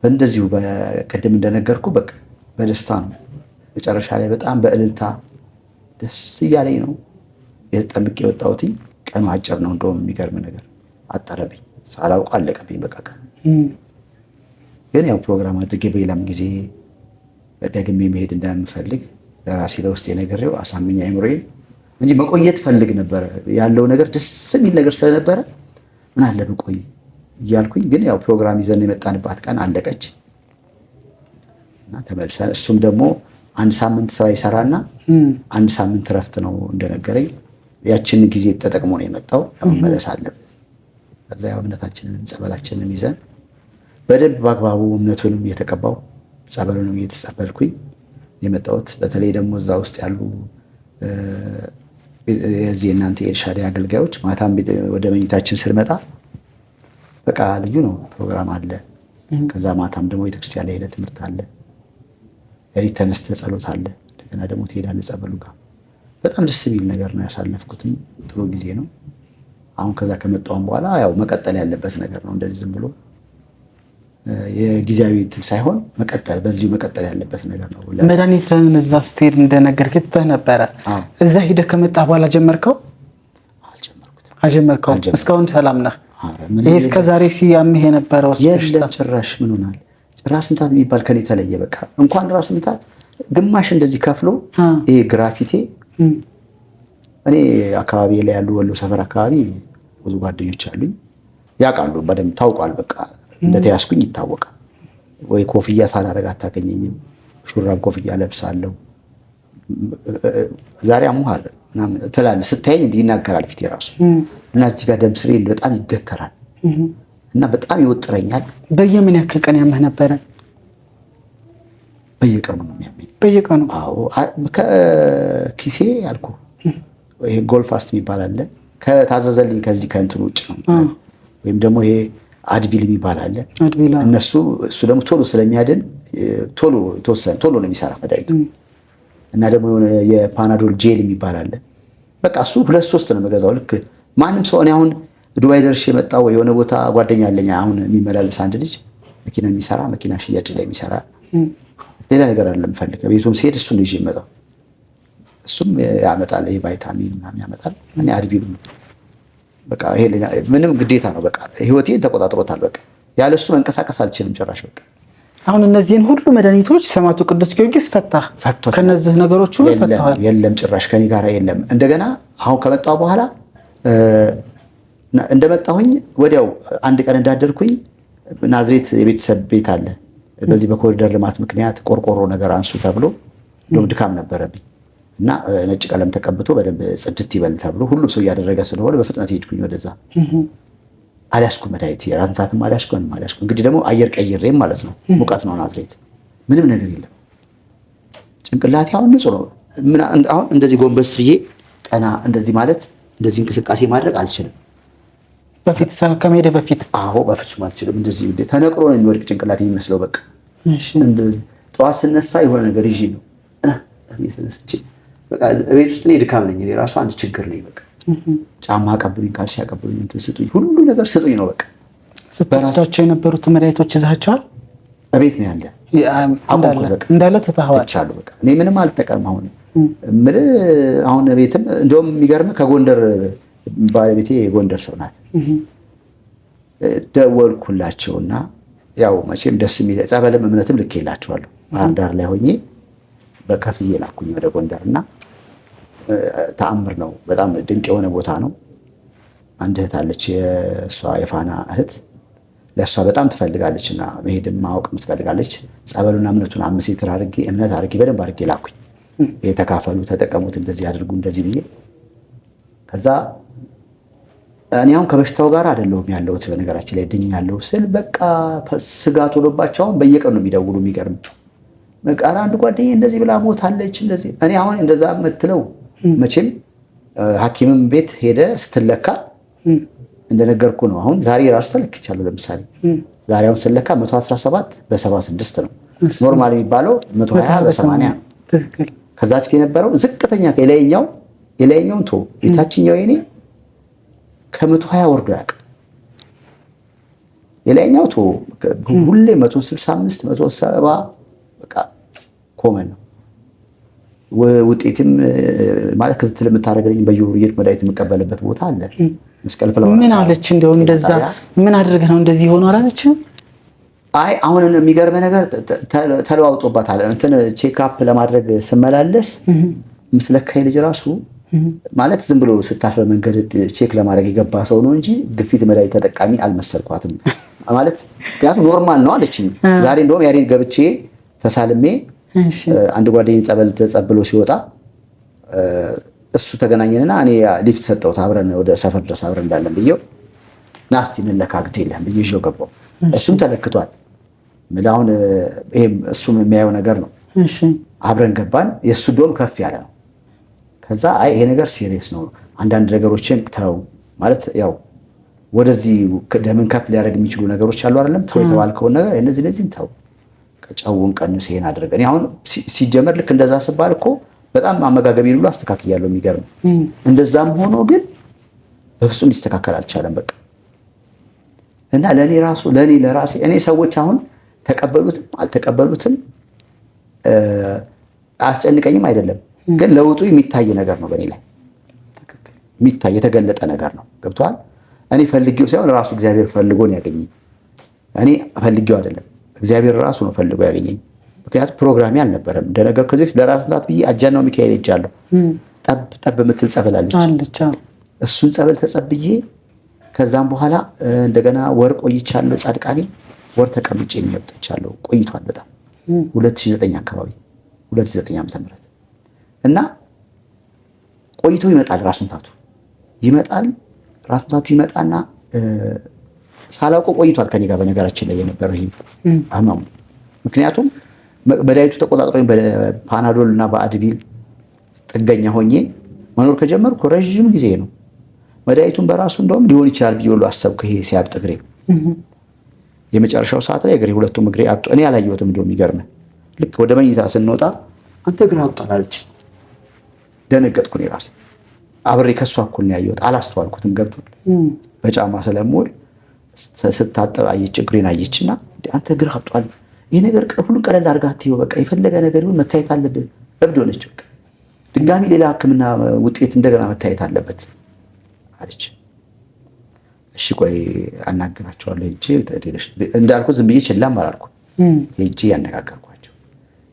በእንደዚሁ በቅድም እንደነገርኩ በቃ በደስታ ነው። መጨረሻ ላይ በጣም በእልልታ ደስ እያለኝ ነው የተጠምቄ የወጣሁት። ቀኑ አጭር ነው። እንደውም የሚገርም ነገር አጠረብኝ፣ ሳላውቅ አለቀብኝ በቃ ቀን። ግን ያው ፕሮግራም አድርጌ በሌላም ጊዜ ደግሜ መሄድ እንደምፈልግ ለራሴ ለውስጥ የነገሬው አሳምኜ አይምሮዬን እንጂ መቆየት ፈልግ ነበር። ያለው ነገር ደስ የሚል ነገር ስለነበረ ምን አለ ብቆይ እያልኩኝ፣ ግን ያው ፕሮግራም ይዘን የመጣንባት ቀን አለቀች እና ተመልሰን እሱም ደግሞ አንድ ሳምንት ስራ ይሰራና አንድ ሳምንት ረፍት ነው እንደነገረኝ። ያችን ጊዜ ተጠቅሞ ነው የመጣው። ያው መመለስ አለበት። ከዛ ያው እምነታችንን ጸበላችንን ይዘን በደንብ በአግባቡ እምነቱንም እየተቀባው ጸበሉንም እየተጸበልኩኝ የመጣሁት። በተለይ ደግሞ እዛ ውስጥ ያሉ የዚህ እናንተ ኤልሻዳይ አገልጋዮች ማታም ወደ መኝታችን ስንመጣ በቃ ልዩ ነው። ፕሮግራም አለ። ከዛ ማታም ደግሞ ቤተክርስቲያን ላይ ሄደህ ትምህርት አለ። ሌሊት ተነስተህ ጸሎት አለ። እንደገና ደግሞ ትሄዳለህ ጸበሉ ጋር። በጣም ደስ የሚል ነገር ነው ያሳለፍኩትም። ጥሩ ጊዜ ነው። አሁን ከዛ ከመጣሁም በኋላ ያው መቀጠል ያለበት ነገር ነው። እንደዚህ ዝም ብሎ የጊዜያዊ እንትን ሳይሆን በዚሁ መቀጠል ያለበት ነገር ነው። መድኃኒትን እዛ ስትሄድ እንደነገርከኝ ትተህ ነበረ። እዛ ሄደህ ከመጣ በኋላ ጀመርከው? አልጀመርከውም። እስካሁን ሰላም ነህ? ይሄ እስከ ዛሬ ሲያምህ የነበረው የለም ጭራሽ። ምን ሆናል? ራስ ምታት የሚባል ከኔ ተለየ። በቃ እንኳን ራስ ምታት ግማሽ እንደዚህ ከፍሎ ይሄ ግራፊቴ። እኔ አካባቢ ላይ ያሉ ወሎ ሰፈር አካባቢ ብዙ ጓደኞች አሉኝ፣ ያውቃሉ በደንብ ታውቋል። በቃ እንደተያዝኩኝ ይታወቃል። ወይ ኮፍያ ሳላረግ አታገኘኝም። ሹራብ ኮፍያ ለብሳለሁ። ዛሬ አሙሃል ምናምን ትላለህ። ስታየኝ እንዲህ ይናገራል ፊቴ ራሱ እና እዚህ ጋር ደም ስሬ በጣም ይገተራል እና በጣም ይወጥረኛል። በየምን ያክል ቀን ያመህ ነበረ? በየቀኑ ነው የሚያመኝ። በየቀኑ? አዎ። ከኪሴ አልኩ ይሄ ጎልፋስት የሚባል አለ ከታዘዘልኝ ከዚህ ከእንትን ውጭ ነው። ወይም ደግሞ ይሄ አድቪል የሚባል አለ እነሱ እሱ ደግሞ ቶሎ ስለሚያድን ቶሎ ነው የሚሰራ መድኃኒቱ። እና ደግሞ የፓናዶል ጄል የሚባል አለ። በቃ እሱ 2-3 ነው የምገዛው። ልክ ማንም ሰው እኔ አሁን ዱባይ ደርሼ የመጣው የሆነ ቦታ ጓደኛ አለኝ አሁን የሚመላለስ አንድ ልጅ መኪና ሽያጭ ላይ የሚሰራ ሌላ ነገር አይደለም ፈልገ ቤቱም ሲሄድ እሱን ይዤ የመጣው እሱም ያመጣል። ይሄ ቫይታሚን ምናምን ያመጣል። እኔ አድቪል በቃ ይሄ ምንም ግዴታ ነው። በቃ ህይወቴን ተቆጣጥሮታል። በቃ ያለሱ መንቀሳቀስ አልችልም ጭራሽ። በቃ አሁን እነዚህን ሁሉ መድኃኒቶች ሰማዕቱ ቅዱስ ጊዮርጊስ ፈቶ ከነዚህ ነገሮች ሁሉ ፈታዋል? የለም ጭራሽ ከኔ ጋር የለም። እንደገና አሁን ከመጣሁ በኋላ እንደመጣሁኝ ወዲያው አንድ ቀን እንዳደርኩኝ ናዝሬት የቤተሰብ ቤት አለ። በዚህ በኮሪደር ልማት ምክንያት ቆርቆሮ ነገር አንሱ ተብሎ እንደውም ድካም ነበረብኝ እና ነጭ ቀለም ተቀብቶ በደንብ ጽድት ይበል ተብሎ ሁሉም ሰው እያደረገ ስለሆነ በፍጥነት ሄድኩኝ ወደዛ። አልያዝኩም መድኃኒት የራስ ምታትም አልያዝኩም። እንግዲህ ደግሞ አየር ቀይሬም ማለት ነው። ሙቀት ነው ናዝሬት፣ ምንም ነገር የለም። ጭንቅላቴ አሁን ንጹህ ነው። አሁን እንደዚህ ጎንበስ ብዬ ቀና እንደዚህ ማለት እንደዚህ እንቅስቃሴ ማድረግ አልችልም። በፊት ከመሄድ በፊት? አዎ በፍጹም አልችልም። እንደዚህ ተነቅሎ ነው የሚወድቅ ጭንቅላቴ የሚመስለው። በቃ ጠዋት ስነሳ የሆነ ነገር ይዤ ነው እየተነስቼ በቃ ቤት ውስጥ ላይ ድካም ነኝ። ራሱ አንድ ችግር ነኝ። በቃ ጫማ አቀብሉኝ፣ ካልሲ አቀብሉኝ፣ እንትን ስጡኝ፣ ሁሉ ነገር ስጡኝ ነው በቃ። ስትወስዳቸው የነበሩት መድኃኒቶች ይዛቸዋል? እቤት ነው ያለ እንዳለ ተታኸዋል? በቃ እኔ ምንም አልጠቀምም። አሁን ቤትም እንደውም የሚገርምህ ከጎንደር ባለቤቴ የጎንደር ሰው ናት። ደወልኩላቸውና ያው መቼም ደስ የሚል ጸበልም እምነትም ልኬላቸዋለሁ። ባህር ዳር ላይ ሆኜ በከፍዬ ላኩኝ ወደ ጎንደር እና ተአምር ነው። በጣም ድንቅ የሆነ ቦታ ነው። አንድ እህት አለች፣ የእሷ የፋና እህት። ለእሷ በጣም ትፈልጋለች እና መሄድም ማወቅ ትፈልጋለች። ጸበሉና እምነቱን 5 ሊትር እምነት አድርጌ በደንብ አድርጌ ላኩኝ። የተካፈሉ ተጠቀሙት፣ እንደዚህ አድርጉ፣ እንደዚህ ብዬ ከዛ እኔ አሁን ከበሽታው ጋር አይደለሁም ያለሁት። በነገራችን ላይ ድኛለሁ ስል በቃ ስጋት ሆኖባቸው አሁን በየቀኑ ነው የሚደውሉ። የሚገርም በቃ አንድ ጓደኛዬ እንደዚህ ብላ ሞታለች እንደዚህ። እኔ አሁን እንደዛ የምትለው መቼም ሐኪምም ቤት ሄደ ስትለካ እንደነገርኩ ነው። አሁን ዛሬ ራሱ ተለክቻለሁ። ለምሳሌ ዛሬ አሁን ስለካ 117/76 ነው። ኖርማል የሚባለው 120/80 ነው። ከዛ ፊት የነበረው ዝቅተኛ የላይኛውን ቶ የታችኛው የኔ ከ120 ወርዶ ያውቃል። የላይኛው ቶ ሁሌ 165 170 በቃ ኮመን ነው። ውጤትም ማለት ክትትል የምታደርግልኝ በየወሩ መድኃኒት የምቀበልበት ቦታ አለ። መስቀል ፍላወር ምን አለች? እንደው እንደዛ ምን አድርገህ ነው እንደዚህ ሆኖ አላለች? አይ አሁን የሚገርም ነገር ተለዋውጦባታል። እንትን ቼክአፕ ለማድረግ ስመላለስ የምትለካኝ ልጅ ራሱ ማለት ዝም ብሎ ስታልፍ መንገድ ቼክ ለማድረግ የገባ ሰው ነው እንጂ ግፊት መድኃኒት ተጠቃሚ አልመሰልኳትም። ማለት ምክንያቱም ኖርማል ነው አለችኝ። ዛሬ እንደውም ያሬድ ገብቼ ተሳልሜ አንድ ጓደኛዬ ጸበል ተጸብሎ ሲወጣ እሱ ተገናኘንና እኔ ሊፍት ሰጠሁት። አብረን ወደ ሰፈር ድረስ አብረን እንዳለን ብዬው ና እስቲ እንለካ ግድ የለህም ብዬ ይዤው ገባሁ። እሱም ተለክቷል። ምላውን ይሄም እሱም የሚያየው ነገር ነው። እሺ አብረን ገባን። የሱ ዶም ከፍ ያለ ነው። ከዛ አይ ይሄ ነገር ሲሪየስ ነው፣ አንዳንድ ነገሮችን ተው ማለት ያው ወደዚህ ደምን ከፍ ሊያደርግ የሚችሉ ነገሮች አሉ አይደለም። ተው የተባልከውን ነገር እነዚህን ተው፣ ጨውን ቀንስ፣ ይሄን አድርገን። አሁን ሲጀመር ልክ እንደዛ ስባል እኮ በጣም አመጋገብ ሁሉ አስተካክያለሁ። የሚገርም እንደዛም ሆኖ ግን በፍጹም ሊስተካከል አልቻለም። በቃ እና ለራሴ እኔ ሰዎች አሁን ተቀበሉትም አልተቀበሉትም አያስጨንቀኝም አይደለም፣ ግን ለውጡ የሚታይ ነገር ነው። በእኔ ላይ የሚታይ የተገለጠ ነገር ነው። ገብቶሃል? እኔ ፈልጌው ሳይሆን ራሱ እግዚአብሔር ፈልጎ ነው ያገኘኝ። እኔ ፈልጌው አይደለም፣ እግዚአብሔር ራሱ ነው ፈልጎ ያገኘኝ። ምክንያቱም ፕሮግራሜ አልነበረም። እንደነገርኩህ ከዚህ በፊት ለራስ ናት ብዬ አጃናው ሚካኤል ሄጃለሁ። ጠብ የምትል ጸበል አለች። እሱን ጸበል ተጸብዬ ከዛም በኋላ እንደገና ወር ቆይቻለሁ። ጻድቃኔ ወር ተቀምጬ መጥቻለሁ። ቆይቷል በጣም 2009 አካባቢ 2009 ዓ.ም እና ቆይቶ ይመጣል። ራስ ምታቱ ይመጣና ሳላውቀው ቆይቷል ከኔ ጋር በነገራችን ላይ የነበረው ይሄ አማሙ። ምክንያቱም መድኃኒቱ ተቆጣጥሮኝ በፓናዶል እና በአድቪል ጥገኛ ሆኜ መኖር ከጀመርኩ ረዥም ጊዜ ነው። መድኃኒቱን በራሱ እንደውም ሊሆን ይችላል ብዬ ሁሉ አሰብኩ። ይሄ ሲያብጥ እግሬ የመጨረሻው ሰዓት ላይ ሁለቱም እግሬ አብጦ እኔ አላየሁትም። እንደውም ይገርምህ ልክ ወደ መኝታ ስንወጣ አንተ እግርህ አብጧል አለች። ደነገጥኩ። እኔ ራሴ አብሬ ከሷ እኩል ነው ያየሁት። አላስተዋልኩትም። ገብቶል በጫማ ስለምወል ስታጠብ አየች፣ እግሬን አየችና አንተ እግርህ አብጧል፣ ይሄ ነገር ሁሉ ቀለል አድርጋ አትየው፣ በቃ የፈለገ ነገር ይሁን መታየት አለበት። እብድ ሆነች። በቃ ድጋሚ ሌላ ሕክምና ውጤት እንደገና መታየት አለበት አለች። እሺ ቆይ አናግራቸዋለሁ ሄጄ እንዳልኩት ዝም ብዬ ችላም አላልኩም። ሄጄ ያነጋገርኳቸው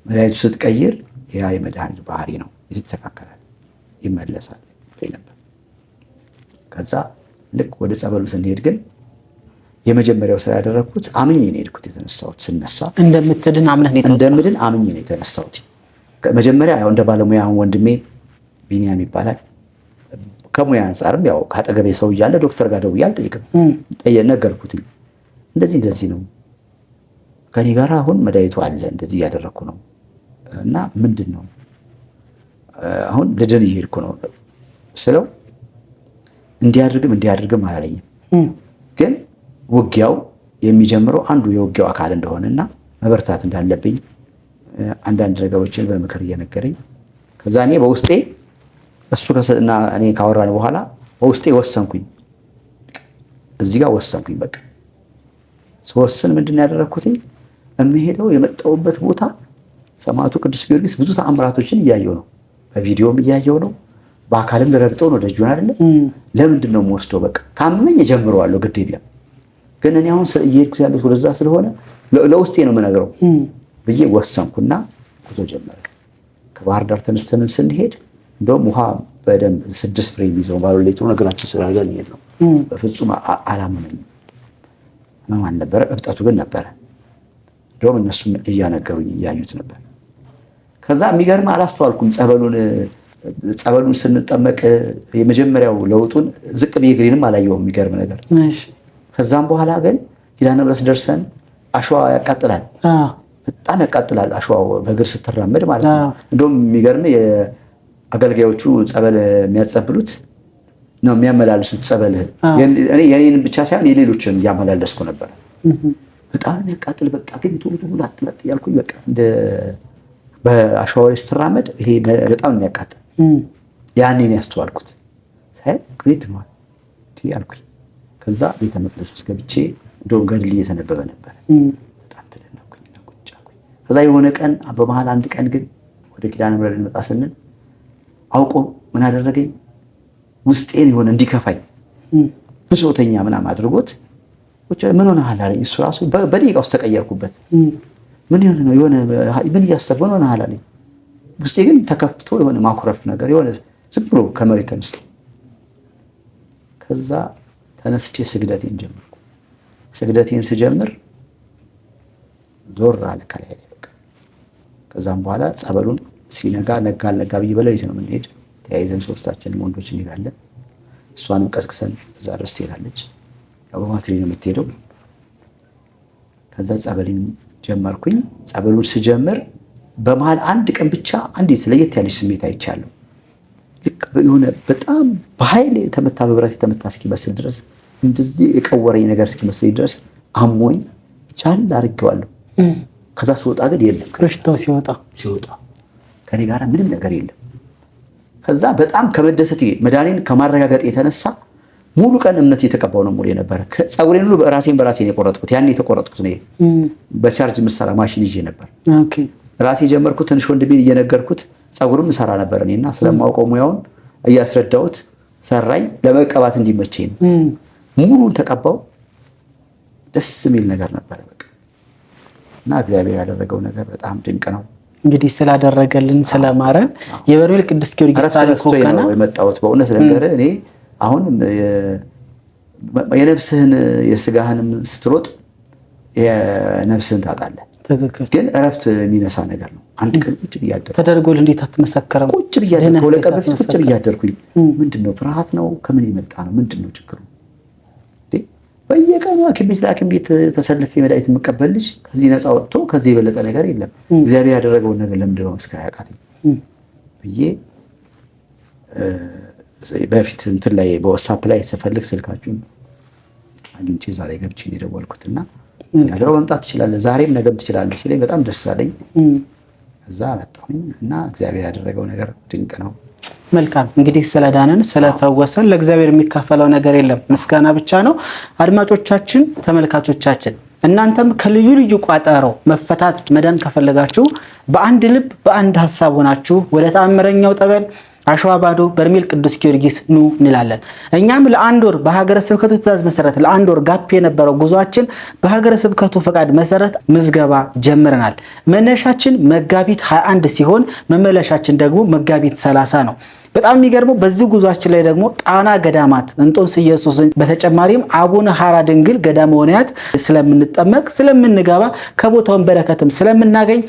መድኃኒቱ ስትቀይር ያ የመድኃኒቱ ባህሪ ነው ይስተካከላል፣ ይመለሳል ነበር። ከዛ ልክ ወደ ጸበሉ ስንሄድ ግን የመጀመሪያው ስራ ያደረኩት አምኜ ነው የሄድኩት። የተነሳሁት ስነሳ እንደምትድን አምኜ ነው የተነሳሁት። መጀመሪያ ያው እንደ ባለሙያ ወንድሜ ቢኒያም ይባላል። ከሙያ አንጻርም ያው ካጠገቤ ሰው እያለ ዶክተር ጋር ደውዬ አልጠይቅም። ነገርኩት እንደዚህ ነው ከኔ ጋር አሁን መድኃኒቱ አለ እንደዚህ እያደረኩ ነው እና ምንድን ነው አሁን ልድን እየሄድኩ ነው ስለው እንዲያድርግም አላለኝም። ግን ውጊያው የሚጀምረው አንዱ የውጊያው አካል እንደሆነና መበርታት እንዳለብኝ አንዳንድ ነገሮችን በምክር እየነገረኝ ከዛ እኔ በውስጤ እሱ ከሰና እኔ ካወራን በኋላ በውስጤ ወሰንኩኝ። እዚህ ጋር ወሰንኩኝ። በቃ ስወስን ምንድን ነው ያደረኩት? የምሄደው የመጣሁበት ቦታ ሰማዕቱ ቅዱስ ጊዮርጊስ ብዙ ተአምራቶችን እያየሁ ነው። በቪዲዮም እያየሁ ነው። በአካልም ረግጠው ነው ደጁን አይደለ? ለምንድን ነው የምወስደው? በቃ ካመመኝ እጀምረዋለሁ፣ ግድ የለም። ግን እኔ አሁን እየሄድኩት ያለሁት ወደዛ ስለሆነ ለውስጤ ነው የምነግረው ብዬ ወሰንኩና ጉዞ ጀመረ። ከባህር ዳር ተነስተን ስንሄድ እንደውም ውሃ በደንብ 6 ፍሬ የሚይዘው ባሉ ሌትሮ ነገራችን ስላገር ነው የሄድነው። በፍጹም አላመመኝም። ማን ነበረ? እብጠቱ ግን ነበረ። እንደውም እነሱም እያነገሩኝ እያዩት ነበር። ከዛ የሚገርም አላስተዋልኩም። ጸበሉን ስንጠመቅ የመጀመሪያው ለውጡን ዝቅ ብዬ እግሬንም አላየሁም። የሚገርም ነገር። ከዛም በኋላ ግን ኪዳነ ምሕረት ደርሰን አሸዋ ያቃጥላል፣ በጣም ያቃጥላል አሸዋው በእግር ስትራመድ ማለት ነው። እንደውም የሚገርም አገልጋዮቹ ጸበል የሚያጸብሉት ነው የሚያመላልሱት ጸበልህን። እኔ የኔን ብቻ ሳይሆን የሌሎችን እያመላለስኩ ነበር። በጣም የሚያቃጥል በቃ ግን ቶሎ አጥለጥ ያልኩኝ በቃ እንደ በአሸዋ ላይ ስትራመድ ይሄ በጣም የሚያቃጥል ያኔን ያስተዋልኩት ሳይ ግሬድ ነው ያልኩኝ። ከዛ ቤተ መቅደስ ውስጥ ገብቼ እንደውም ገድል እየተነበበ ነበር። በጣም ተደነቅኩኝ እና ቁጭ አልኩኝ። ከዛ የሆነ ቀን በመሀል አንድ ቀን ግን ወደ ኪዳነ ምሕረት እንመጣ ስንል አውቆ ምን አደረገኝ? ውስጤን የሆነ እንዲከፋኝ ብሶተኛ ምናምን አድርጎት ምን ሆነሃል አለኝ። እሱ ራሱ በደቂቃ ውስጥ ተቀየርኩበት። ምን የሆነ ነው የሆነ ምን እያሰበ ነው ሆነሃል አለኝ። ውስጤ ግን ተከፍቶ የሆነ ማኩረፍ ነገር የሆነ ዝም ብሎ ከመሬት ተነስቶ ከዛ ተነስቼ ስግደቴን ጀመርኩ። ስግደቴን ስጀምር ዞር አለ ከላይ በቃ። ከዛም በኋላ ጸበሉን ሲነጋ ነጋ አልነጋ ብዬ በሌሊት ነው የምንሄድ። ተያይዘን ሶስታችንም ወንዶች እንሄዳለን። እሷንም ቀስቅሰን እዛ ድረስ ትሄዳለች። ያው በባትሪ ነው የምትሄደው። ከዛ ጸበሌን ጀመርኩኝ። ጸበሉን ስጀምር በመሃል አንድ ቀን ብቻ አንዲት ለየት ያለች ስሜት አይቻለሁ። ልክ የሆነ በጣም በኃይል የተመታ በብረት የተመታ እስኪመስል ድረስ እንደዚህ የቀወረኝ ነገር እስኪመስል ድረስ አሞኝ ቻል አድርጌዋለሁ። ከዛ ስወጣ ግን የለም። ክርስቶስ ሲወጣ ከኔ ጋር ምንም ነገር የለም። ከዛ በጣም ከመደሰት መዳኔን ከማረጋገጥ የተነሳ ሙሉ ቀን እምነት የተቀባው ነው ሙሉ የነበረ። ጸጉሬን ሁሉ ራሴን የቆረጥኩት ያኔ የተቆረጥኩት ነው። በቻርጅ ምሰራ ማሽን ይዤ ነበር። ኦኬ ራሴ ጀመርኩት። ትንሽ ወንድሜን እየነገርኩት ጸጉርም ሰራ ነበር እኔና ስለማውቀው ሙያውን እያስረዳሁት ሰራኝ። ለመቀባት እንዲመቸኝ ነው። ሙሉን ተቀባው። ደስ የሚል ነገር ነበር በቃ። እና እግዚአብሔር ያደረገው ነገር በጣም ድንቅ ነው። እንግዲህ ስላደረገልን ስለማረን የበርሜል ቅዱስ ጊዮርጊስ ታሪክ ነው የመጣሁት። በእውነት ነገር እኔ አሁን የነፍስህን የስጋህንም ስትሮጥ የነፍስህን ታጣለህ። ግን እረፍት የሚነሳ ነገር ነው። አንድ ቀን ቁጭ ብያደርኩ ተደርጎል እንዴት አትመሰከረም? ቁጭ ብያደርኩ ለቀ በፊት ቁጭ ብያደርኩኝ። ምንድነው ፍርሃት ነው? ከምን የመጣ ነው? ምንድነው ችግሩ? በየቀኑ ሐኪም ቤት ተሰልፌ መድኃኒት የምቀበል ልጅ ከዚህ ነፃ ወጥቶ ከዚህ የበለጠ ነገር የለም። እግዚአብሔር ያደረገውን ነገር ለምንድን ነው መስከር ያቃተኝ ብዬ በፊት እንትን ላይ በዋትስአፕ ላይ ስፈልግ ስልካችሁን አግኝቼ እዛ ላይ ገብቼ ነው የደወልኩትና ነገረው መምጣት ትችላለህ፣ ዛሬም ነገም ትችላለህ ሲለኝ በጣም ደስ አለኝ። እዛ መጣሁኝ እና እግዚአብሔር ያደረገው ነገር ድንቅ ነው። መልካም እንግዲህ ስለዳነን ስለፈወሰን ለእግዚአብሔር የሚካፈለው ነገር የለም፣ ምስጋና ብቻ ነው። አድማጮቻችን፣ ተመልካቾቻችን እናንተም ከልዩ ልዩ ቋጠሮ መፈታት መዳን ከፈለጋችሁ በአንድ ልብ በአንድ ሐሳብ ሆናችሁ ወደ ተአምረኛው ጠበል አሸዋ ባዶ በርሜል ቅዱስ ጊዮርጊስ ኑ እንላለን። እኛም ለአንድ ወር በሀገረ ስብከቱ ትእዛዝ መሰረት ለአንድ ወር ጋፕ የነበረው ጉዟችን በሀገረ ስብከቱ ፈቃድ መሰረት ምዝገባ ጀምረናል። መነሻችን መጋቢት 21 ሲሆን መመለሻችን ደግሞ መጋቢት 30 ነው። በጣም የሚገርመው በዚህ ጉዟችን ላይ ደግሞ ጣና ገዳማት እንጦንስ ኢየሱስን በተጨማሪም አቡነ ሐራ ድንግል ገዳመ ወንያት ስለምንጠመቅ ስለምንገባ ከቦታውን በረከትም ስለምናገኝ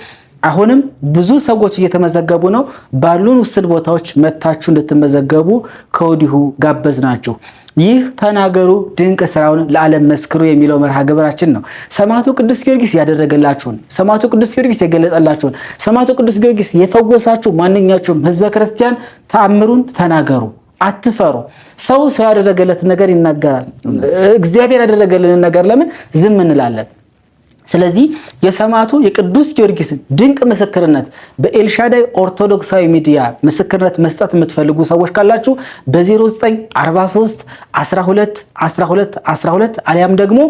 አሁንም ብዙ ሰዎች እየተመዘገቡ ነው። ባሉን ውስን ቦታዎች መታችሁ እንድትመዘገቡ ከወዲሁ ጋበዝናችሁ። ይህ ተናገሩ ድንቅ ስራውን ለዓለም መስክሩ የሚለው መርሃ ግብራችን ነው። ሰማዕቱ ቅዱስ ጊዮርጊስ ያደረገላችሁን፣ ሰማዕቱ ቅዱስ ጊዮርጊስ የገለጸላችሁን፣ ሰማዕቱ ቅዱስ ጊዮርጊስ የፈወሳችሁ ማንኛችሁም ህዝበ ክርስቲያን ተአምሩን ተናገሩ። አትፈሩ። ሰው ያደረገለት ነገር ይናገራል። እግዚአብሔር ያደረገልን ነገር ለምን ዝም እንላለን? ስለዚህ የሰማዕቱ የቅዱስ ጊዮርጊስ ድንቅ ምስክርነት በኤልሻዳይ ኦርቶዶክሳዊ ሚዲያ ምስክርነት መስጠት የምትፈልጉ ሰዎች ካላችሁ በ0943 12 12 12 አሊያም ደግሞ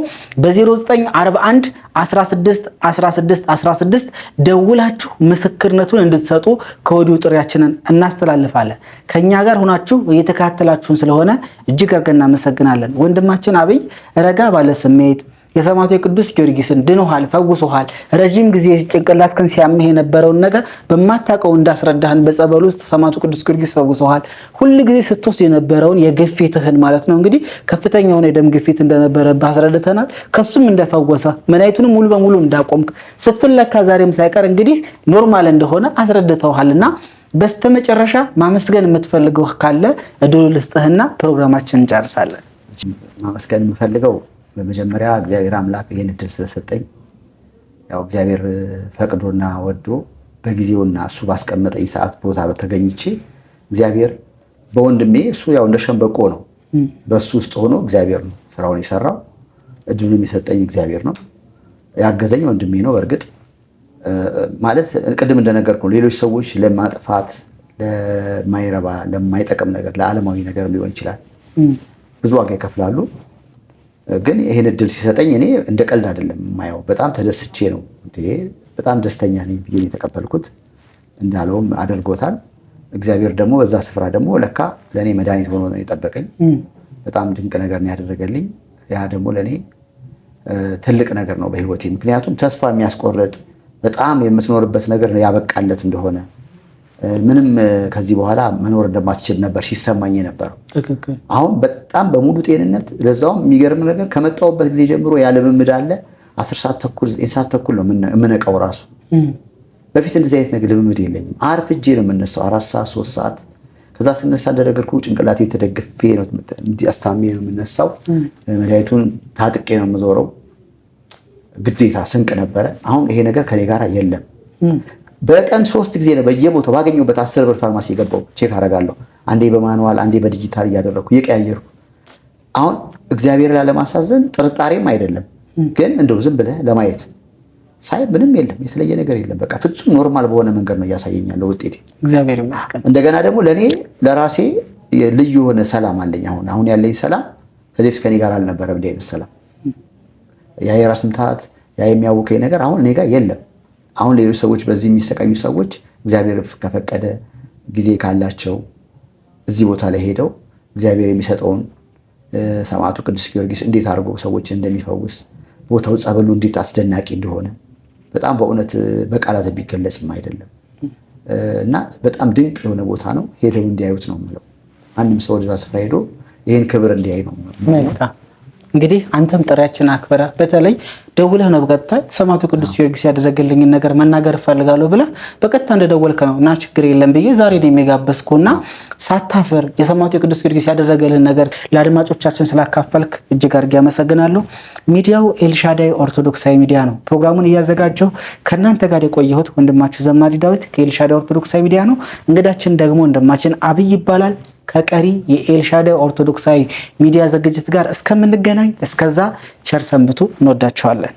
በ0941 16 16 16 ደውላችሁ ምስክርነቱን እንድትሰጡ ከወዲሁ ጥሪያችንን እናስተላልፋለን። ከኛ ጋር ሆናችሁ እየተከታተላችሁን ስለሆነ እጅግ አድርገን እናመሰግናለን። ወንድማችን አብይ ረጋ ባለ ስሜት የሰማዕቱ የቅዱስ ጊዮርጊስን ድኖሃል፣ ፈውሶሃል፣ ረጅም ጊዜ ጭንቅላትህን ሲያምህ የነበረውን ነገር በማታውቀው እንዳስረዳህን በጸበል ውስጥ ሰማዕቱ ቅዱስ ጊዮርጊስ ፈውሶሃል። ሁሉ ጊዜ ስትወስድ የነበረውን የግፊትህን ማለት ነው እንግዲህ ከፍተኛ የሆነ የደም ግፊት እንደነበረብህ አስረድተናል። ከሱም እንደፈወሰ መድኃኒቱንም ሙሉ በሙሉ እንዳቆምክ ስትለካ ዛሬም ሳይቀር እንግዲህ ኖርማል እንደሆነ አስረድተውሃልና በስተመጨረሻ ማመስገን የምትፈልገው ካለ እድሉ ልስጥህና ፕሮግራማችንን እንጨርሳለን። ማመስገን የምፈልገው በመጀመሪያ እግዚአብሔር አምላክ ይህን እድል ስለሰጠኝ፣ ያው እግዚአብሔር ፈቅዶና ወዶ በጊዜውና እሱ ባስቀመጠኝ ሰዓት ቦታ በተገኝቼ እግዚአብሔር በወንድሜ እሱ ያው እንደ ሸምበቆ ነው፣ በሱ ውስጥ ሆኖ እግዚአብሔር ነው ስራውን የሰራው። እድሉን የሰጠኝ እግዚአብሔር ነው። ያገዘኝ ወንድሜ ነው። በእርግጥ ማለት ቅድም እንደነገርኩ ሌሎች ሰዎች ለማጥፋት ለማይረባ ለማይጠቅም ነገር ለዓለማዊ ነገር ሊሆን ይችላል ብዙ ዋጋ ይከፍላሉ። ግን ይሄን እድል ሲሰጠኝ እኔ እንደ ቀልድ አይደለም የማየው፣ በጣም ተደስቼ ነው። በጣም ደስተኛ ነኝ ብዬ የተቀበልኩት። እንዳለውም አድርጎታል። እግዚአብሔር ደግሞ በዛ ስፍራ ደግሞ ለካ ለእኔ መድኃኒት ሆኖ ነው የጠበቀኝ። በጣም ድንቅ ነገር ነው ያደረገልኝ። ያ ደግሞ ለእኔ ትልቅ ነገር ነው በህይወቴ። ምክንያቱም ተስፋ የሚያስቆርጥ በጣም የምትኖርበት ነገር ያበቃለት እንደሆነ ምንም ከዚህ በኋላ መኖር እንደማትችል ነበር ሲሰማኝ የነበረው። አሁን በጣም በሙሉ ጤንነት፣ ለዛውም የሚገርም ነገር ከመጣሁበት ጊዜ ጀምሮ ያለ ልምምድ አለ። 10 ሰዓት ተኩል 9 ሰዓት ተኩል ነው የምነቃው ራሱ። በፊት እንደዚህ አይነት ነገር ልምምድ የለኝም። አርፍጄ ነው የምነሳው 4 ሰዓት 3 ሰዓት። ከዛ ስነሳ እንደነገርኩህ ጭንቅላቴ ተደግፌ ነው አስታሜ ነው የምነሳው። መድኃኒቱን ታጥቄ ነው የምዞረው። ግዴታ ስንቅ ነበረ። አሁን ይሄ ነገር ከኔ ጋር የለም። በቀን 3 ጊዜ ነው በየቦታው ባገኘሁበት 10 ብር ፋርማሲ የገባው ቼክ አደርጋለሁ። አንዴ በማኑዋል አንዴ በዲጂታል እያደረኩ እየቀያየርኩ አሁን እግዚአብሔር ላለማሳዘን ጥርጣሬም አይደለም፣ ግን እንደው ዝም ብለህ ለማየት ሳይ ምንም የለም፣ የተለየ ነገር የለም። በቃ ፍጹም ኖርማል በሆነ መንገድ ነው እያሳየኛለሁ ውጤቴ። እግዚአብሔር ይመስገን። እንደገና ደግሞ ለራሴ ልዩ የሆነ ሰላም አለኝ። አሁን ያለኝ ሰላም ከዚህ በፊት ከኔ ጋር አልነበረም። እንደ አይነት ሰላም ያ የራስ ምታት ያ የሚያውከኝ ነገር አሁን እኔ ጋር የለም። አሁን ሌሎች ሰዎች በዚህ የሚሰቃዩ ሰዎች እግዚአብሔር ከፈቀደ ጊዜ ካላቸው እዚህ ቦታ ላይ ሄደው እግዚአብሔር የሚሰጠውን ሰማዕቱ ቅዱስ ጊዮርጊስ እንዴት አድርጎ ሰዎችን እንደሚፈውስ ቦታው ጸበሉ እንዴት አስደናቂ እንደሆነ በጣም በእውነት በቃላት ቢገለጽም አይደለም እና በጣም ድንቅ የሆነ ቦታ ነው። ሄደው እንዲያዩት ነው የምለው። አንድም ሰው ወደዛ ስፍራ ሄዶ ይህን ክብር እንዲያይ ነው። እንግዲህ አንተም ጥሪያችን አክብረ በተለይ ደውለህ ነው በቀጥታ ሰማዕቱ ቅዱስ ጊዮርጊስ ያደረገልኝን ነገር መናገር እፈልጋለሁ ብለህ በቀጥታ እንደደወልክ ነው እና ችግር የለም ብዬ ዛሬ ነው የሚጋበዝኩና ሳታፈር የሰማዕቱ ቅዱስ ጊዮርጊስ ያደረገልን ነገር ለአድማጮቻችን ስላካፈልክ እጅግ አድርጌ አመሰግናለሁ። ሚዲያው ኤልሻዳይ ኦርቶዶክሳዊ ሚዲያ ነው። ፕሮግራሙን እያዘጋጀው ከእናንተ ጋር የቆየሁት ወንድማችሁ ዘማሪ ዳዊት ከኤልሻዳይ ኦርቶዶክሳዊ ሚዲያ ነው። እንግዳችን ደግሞ ወንድማችን አብይ ይባላል። ከቀሪ የኤልሻዳይ ኦርቶዶክሳዊ ሚዲያ ዝግጅት ጋር እስከምንገናኝ እስከዛ ቸር ሰንብቱ። እንወዳችኋለን።